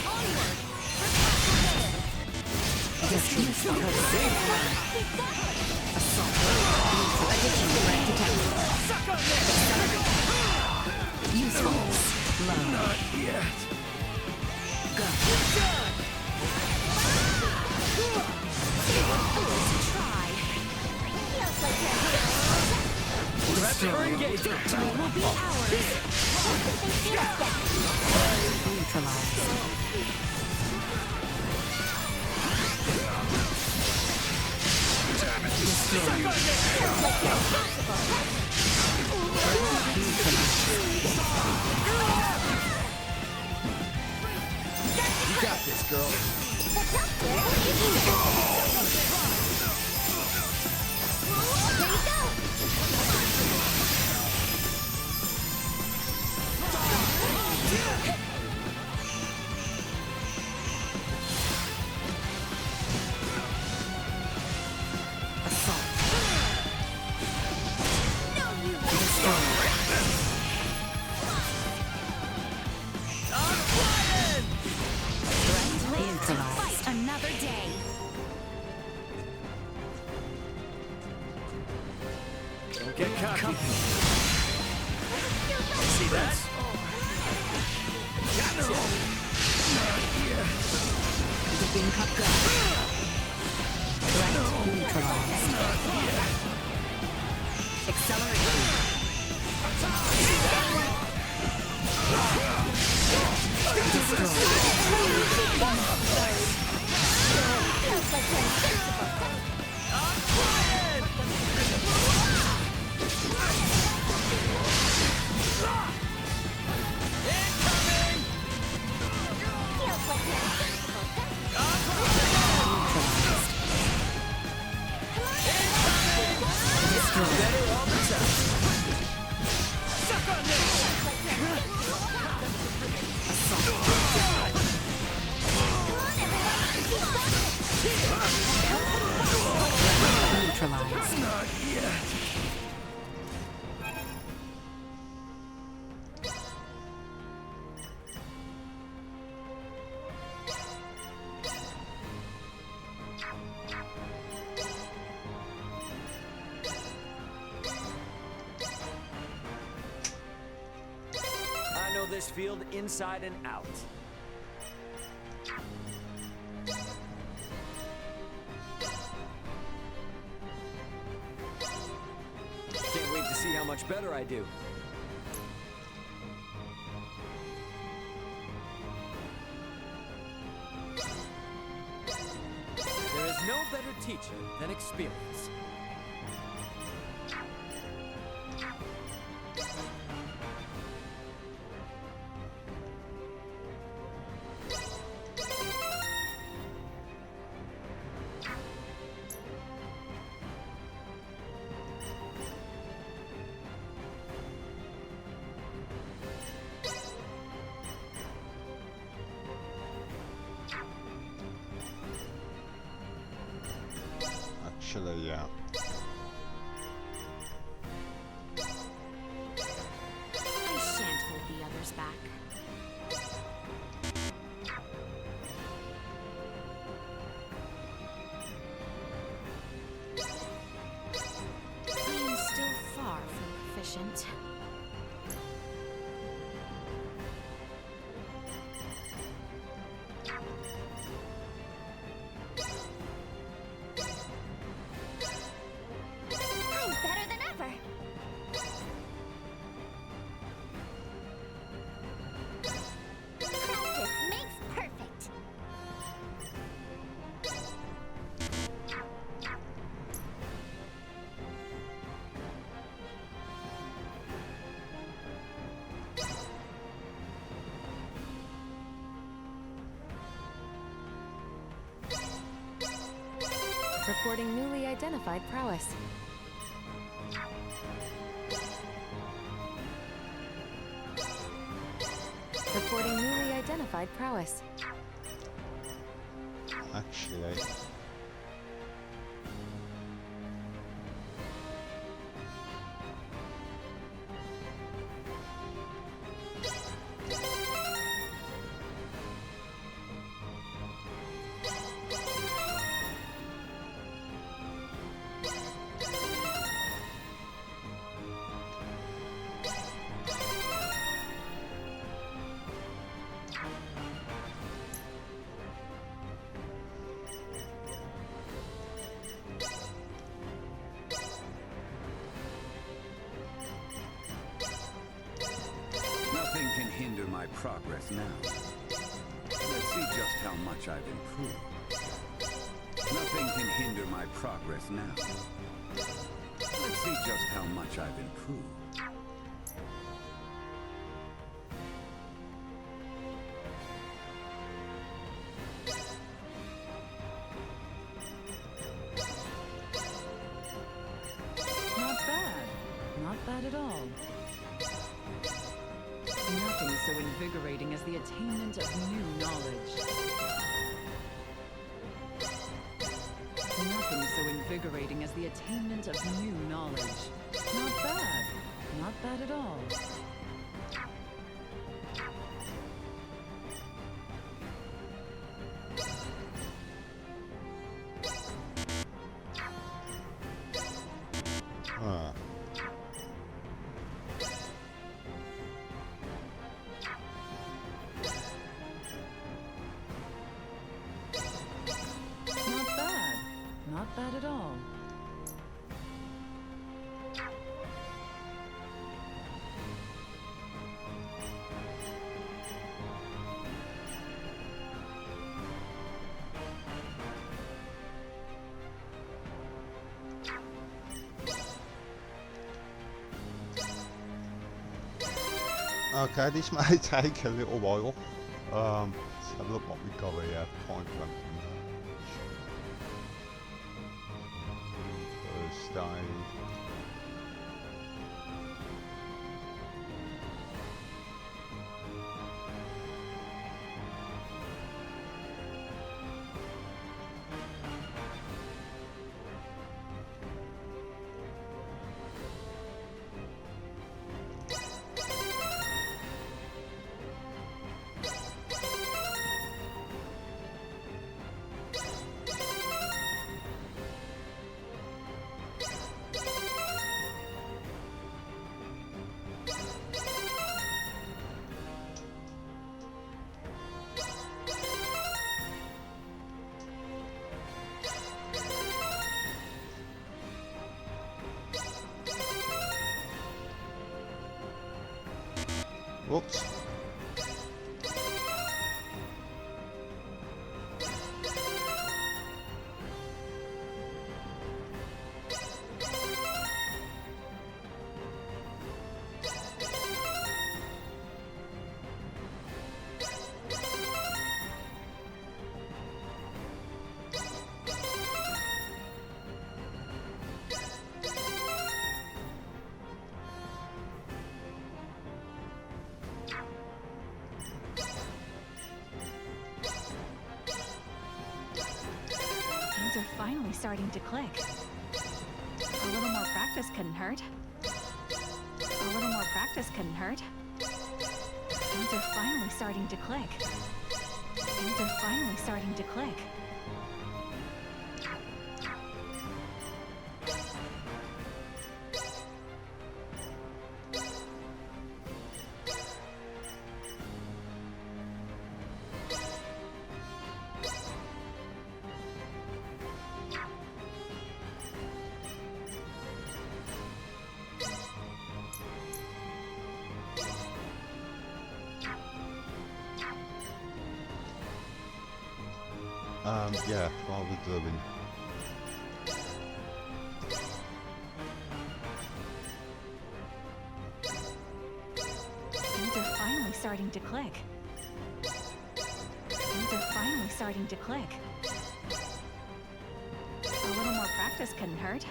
Onward! Dismiss the Assault. Additional threat detected. Usefulness low. Not yet. Go. Try. Destroyed. Victory will be ours. Neutralized. You got this, girl. Fight another day. Don't get cocky. See that? General! Not yet. Beacon cut go. Threat neutralized. Acceleration. I know this field inside and out. Can't wait to see how much better I do. There is no better teacher than experience. Actually, yeah. I shan't hold the others back. I am still far from proficient. I'm better than ever. Practice makes perfect. Reporting newly identified prowess. Reporting newly identified prowess. Actually. Nothing can hinder my progress now. Let's see just how much I've improved. Nothing can hinder my progress now. Let's see just how much I've improved. Not bad. Not bad at all. Nothing so invigorating as the attainment of new knowledge. Nothing so invigorating as the attainment of new knowledge. Not bad. Not bad at all. Ah. bad at all. Okay, this may take a little while. Let's have a look what we got here. Point blank range. First aid. Whoops. Things are finally starting to click. A little more practice couldn't hurt. A little more practice couldn't hurt. Things are finally starting to click. Things are finally starting to click. Yeah, while we're doing. Things are finally starting to click. Things are finally starting to click. A little more practice couldn't hurt.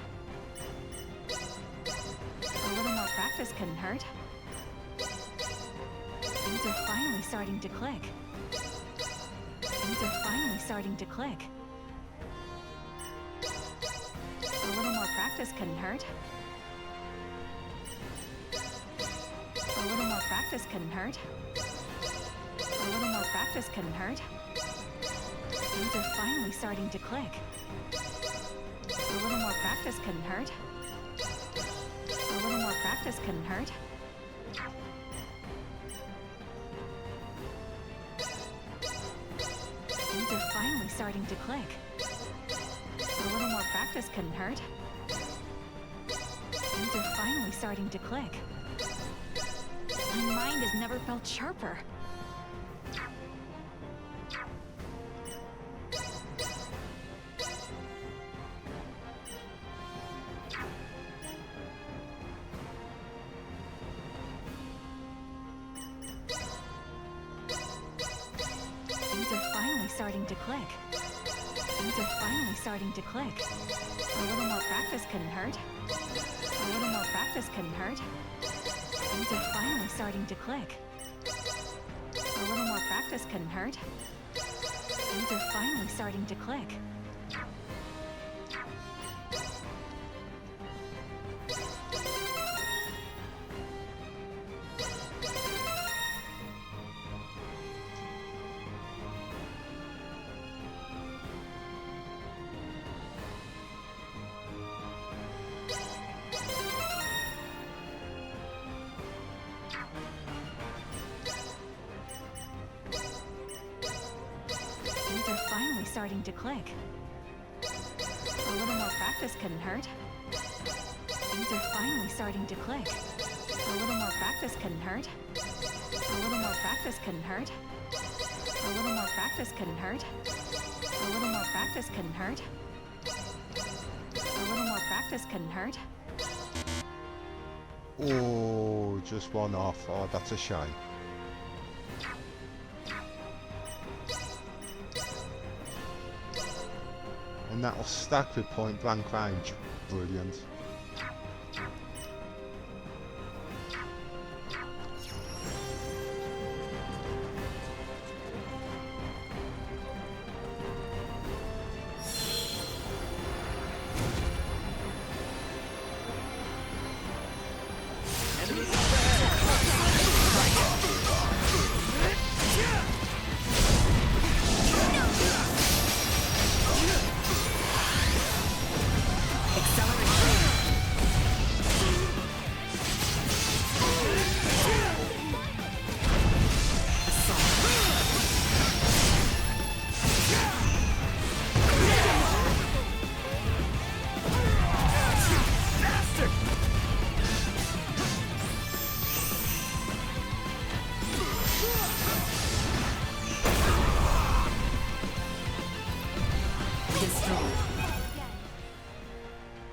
A little more practice couldn't hurt. Things are finally starting to click. Things are finally starting to click. A little more practice couldn't hurt. A little more practice couldn't hurt. A little more practice couldn't hurt. Things are finally starting to click. A little more practice couldn't hurt. A little more practice couldn't hurt. Things are finally starting to click. A little more practice couldn't hurt. Things are finally starting to click. My mind has never felt sharper. Things are finally starting to click. Things are finally starting to click. A little more practice couldn't hurt. A little more practice couldn't hurt. Things are finally starting to click. A little more practice couldn't hurt. Things are finally starting to click. Things are finally starting to click. A A little more practice couldn't hurt. Things are finally starting to click. A little more practice couldn't hurt. A little more practice couldn't hurt. A little more practice couldn't hurt. A little more practice couldn't hurt. A little more practice couldn't hurt. Oh, just one off. Oh, that's a shame. And that'll stack with point blank range. Brilliant.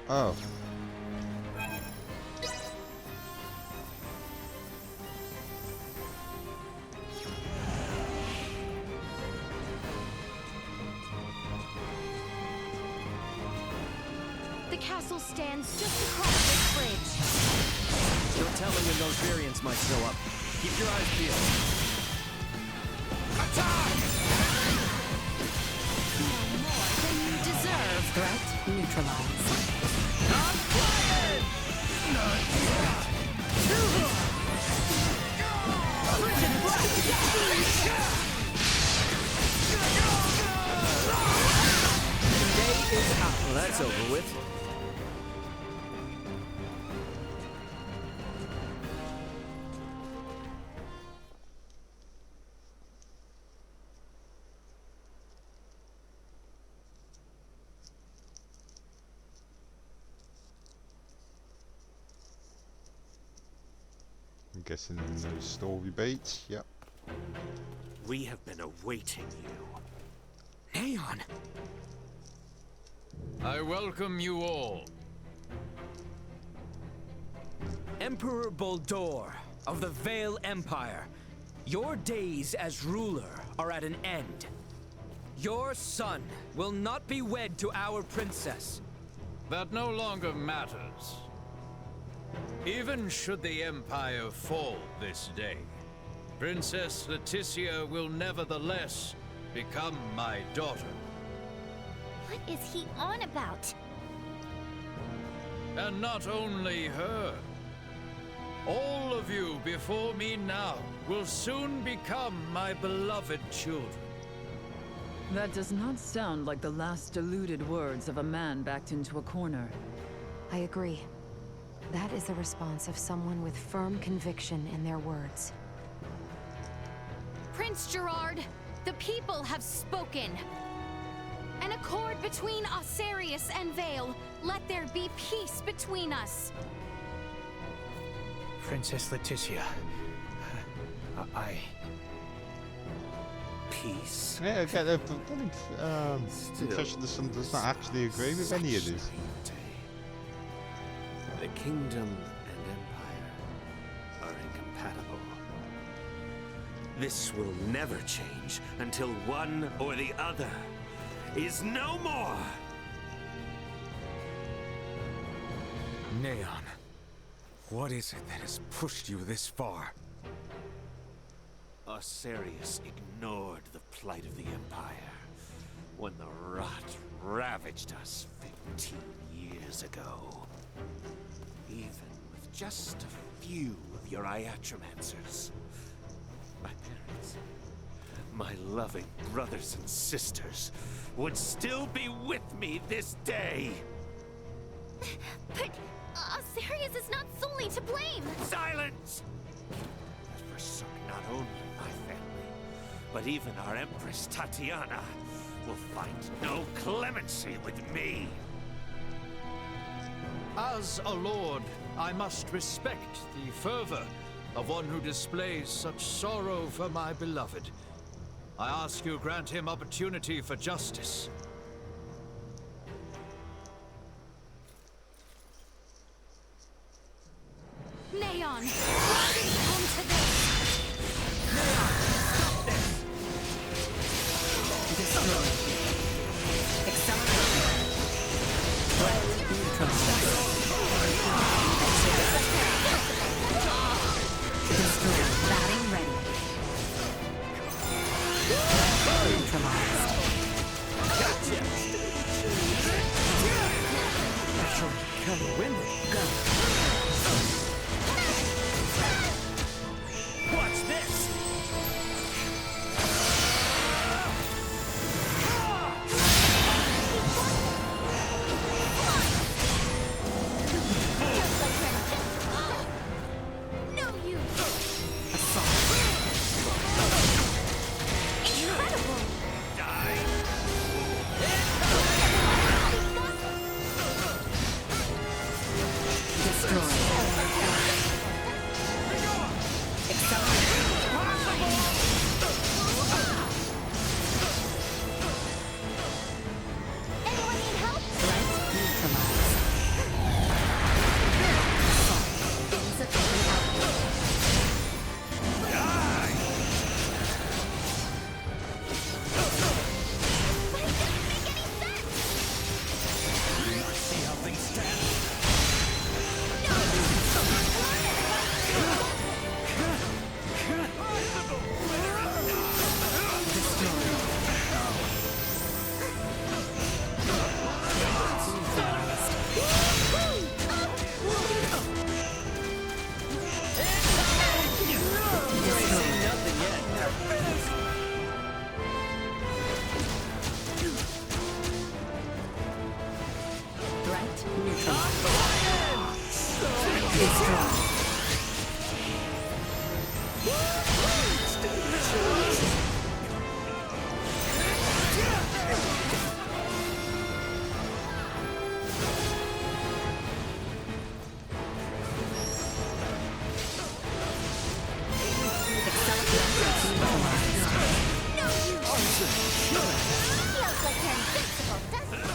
Oh. The castle stands just across this bridge. No telling when those variants might show up. Keep your eyes peeled. Attack! No more than you deserve. Threat neutralized. Not quiet! Not yet! Frigid Day is out. Well, that's over with. I'm guessing no story beats. Yep. We have been awaiting you. Aeon! I welcome you all. Emperor Boldor of the Vale Empire, your days as ruler are at an end. Your son will not be wed to our princess. That no longer matters. Even should the Empire fall this day, Princess Leticia will nevertheless become my daughter. What is he on about? And not only her. All of you before me now will soon become my beloved children. That does not sound like the last deluded words of a man backed into a corner. I agree. That is the response of someone with firm conviction in their words. Prince Gerard, the people have spoken. An accord between Osarius and Vale. Let there be peace between us. Princess Leticia. Peace? Yeah, I get the impression the son does not actually agree with any of this. The kingdom and empire are incompatible. This will never change until one or the other is no more! Neon, what is it that has pushed you this far? Osarius ignored the plight of the Empire when the rot ravaged us 15 years ago. Even with just a few of your Iatromancers, my parents, my loving brothers and sisters would still be with me this day. But Osarius is not solely to blame. Silence! That forsook not only my family, but even our Empress Tatiana will find no clemency with me. As a lord, I must respect the fervor of one who displays such sorrow for my beloved. I ask you grant him opportunity for justice. Neon, why did it come to this? Destroy. Accelerate. Threat neutralized. Destroy. Batting ready. Neutralized. Gotcha! Excellent. Kind of windy. Go. Watch this! No use! Incredible! Destroy. Anyone need help? Threat neutralized. Insufficient output. See how things stand? Destroy. Threat neutralized. Destroy. Feels like you're invincible, doesn't it?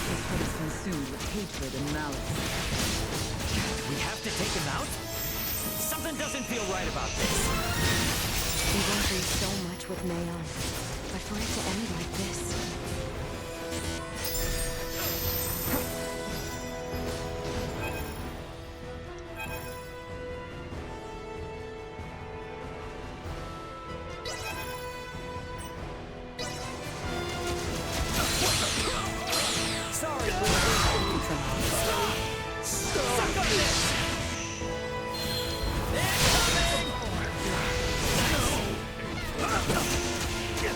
This heart is consumed with hatred and malice. We have to take him out? Something doesn't feel right about this. We went through so much with Neon, but for it to end like this... Sorry,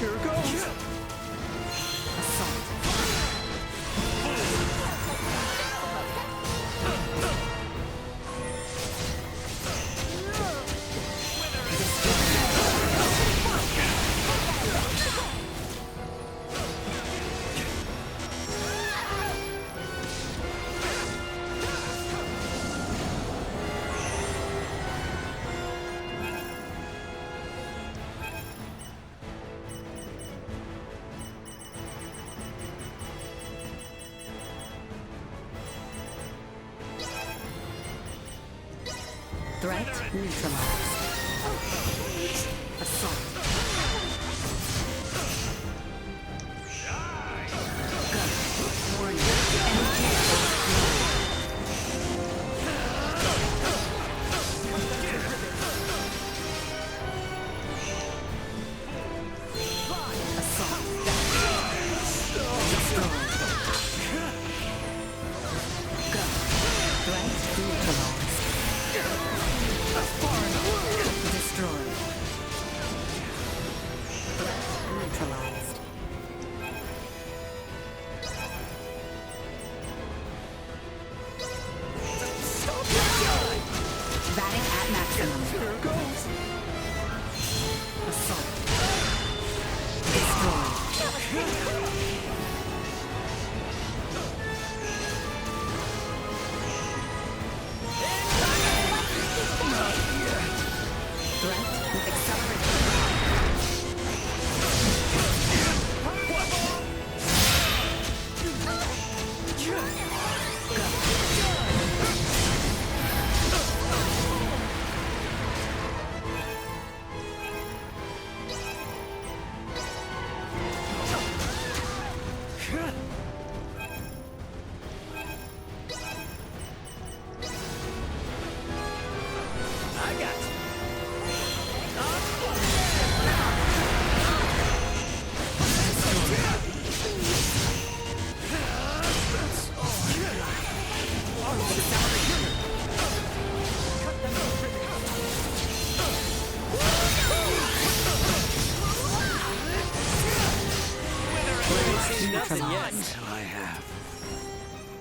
Here goes! Threat neutralized. Assault. Go. Warning. Assault. Destroy. Go. Threat neutralized. That's far enough! neutralized. Until I have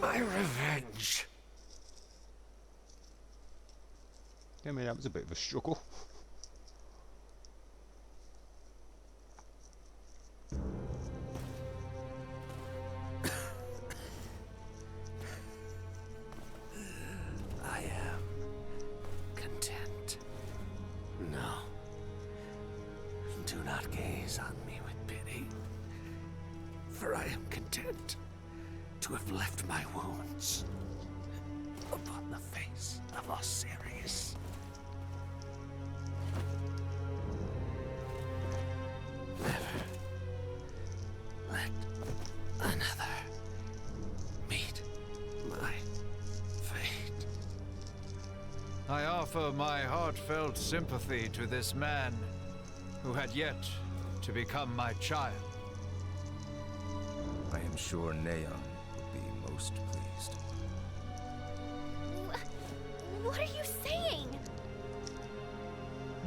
my revenge. I mean, that was a bit of a struggle. I am content. No. Do not gaze on me with pity. For I am content to have left my wounds upon the face of Osiris. Never let another meet my fate. I offer my heartfelt sympathy to this man who had yet to become my child. I am sure Neon will be most pleased. What are you saying?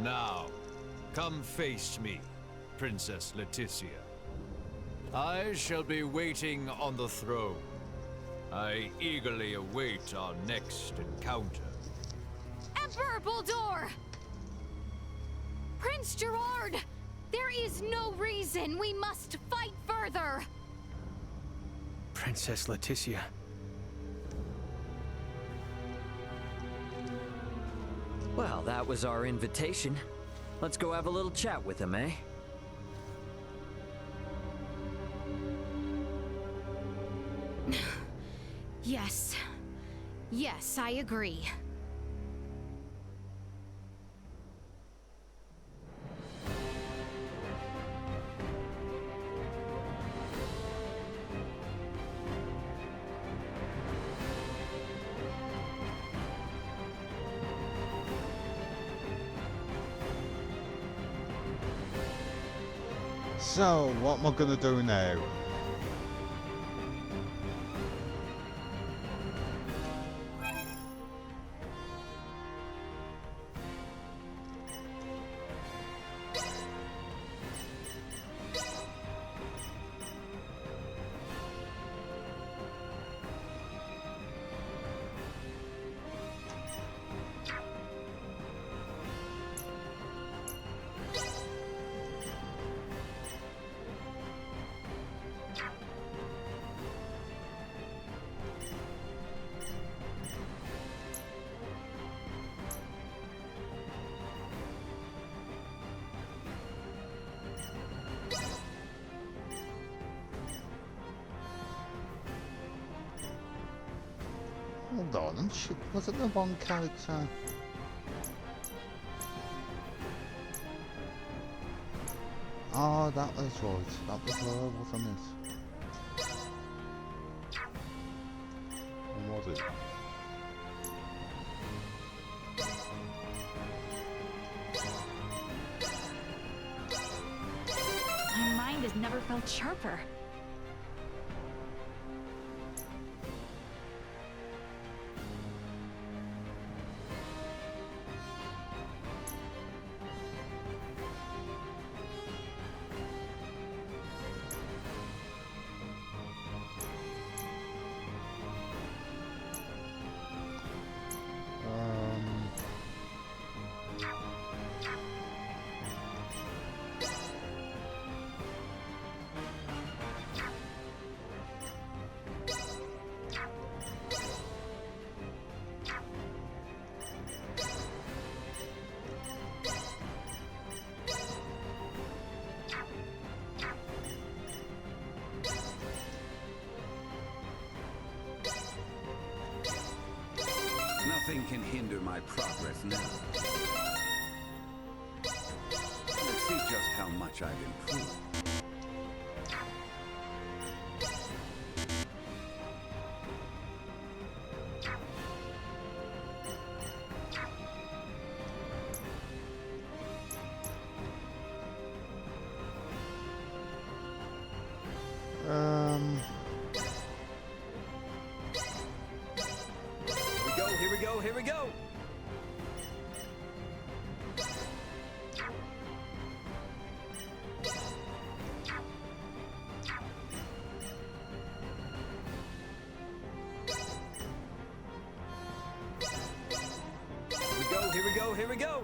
Now, come face me, Princess Leticia. I shall be waiting on the throne. I eagerly await our next encounter. Emperor Buldur! Prince Gerard! There is no reason we must fight further! Princess Leticia. Well, that was our invitation. Let's go have a little chat with him, eh? Yes. Yes, I agree. So, what am I gonna do now? Hold on, wasn't there one character? Oh, that was right. That was her, wasn't it? Or was it? My mind has never felt sharper. Nothing can hinder my progress now. Let's see just how much I've improved. Here we go! So here we go.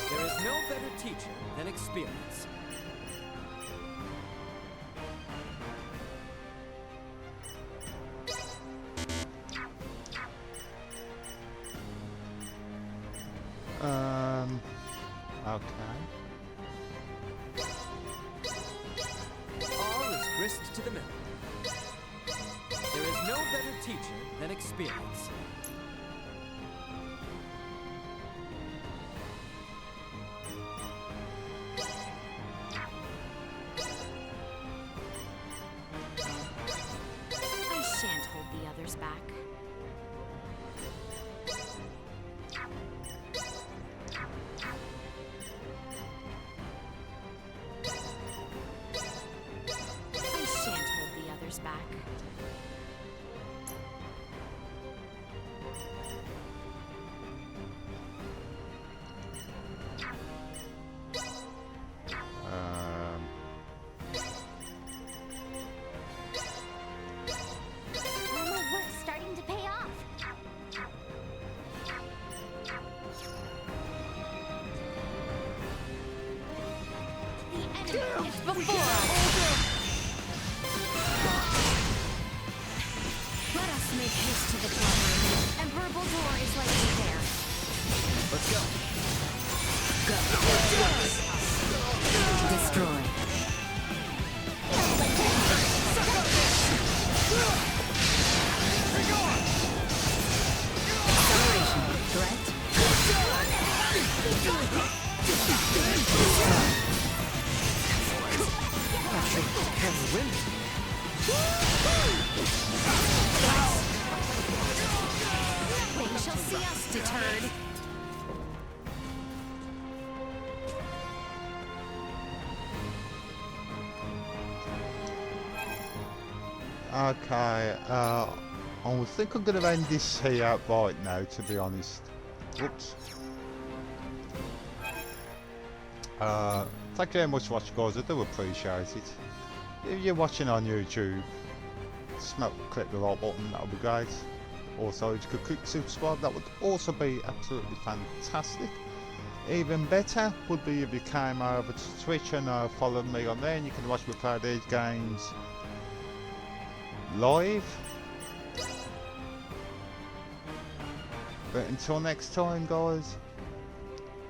There is no better teacher than experience. Okay. All is grist to the mill. There is no better teacher than experience. I shan't hold the others back. I shan't hold the others back. All my work's starting to pay off. The enemy is before us. Let us make haste to the club. Emperor Baldur is likely there. Let's go. Destroy. Acceleration. Threat. They shall see us deterred. Okay, I think I'm going to end this here right now, to be honest. Oops. Thank you very much for watching, guys. I do appreciate it. If you're watching on YouTube, click the like button, that would be great. Also, if you could click subscribe, that would also be absolutely fantastic. Even better would be if you came over to Twitch and followed me on there, and you can watch me play these games live. But until next time, guys,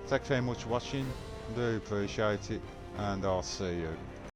thank you very much for watching. Do appreciate it, and I'll see you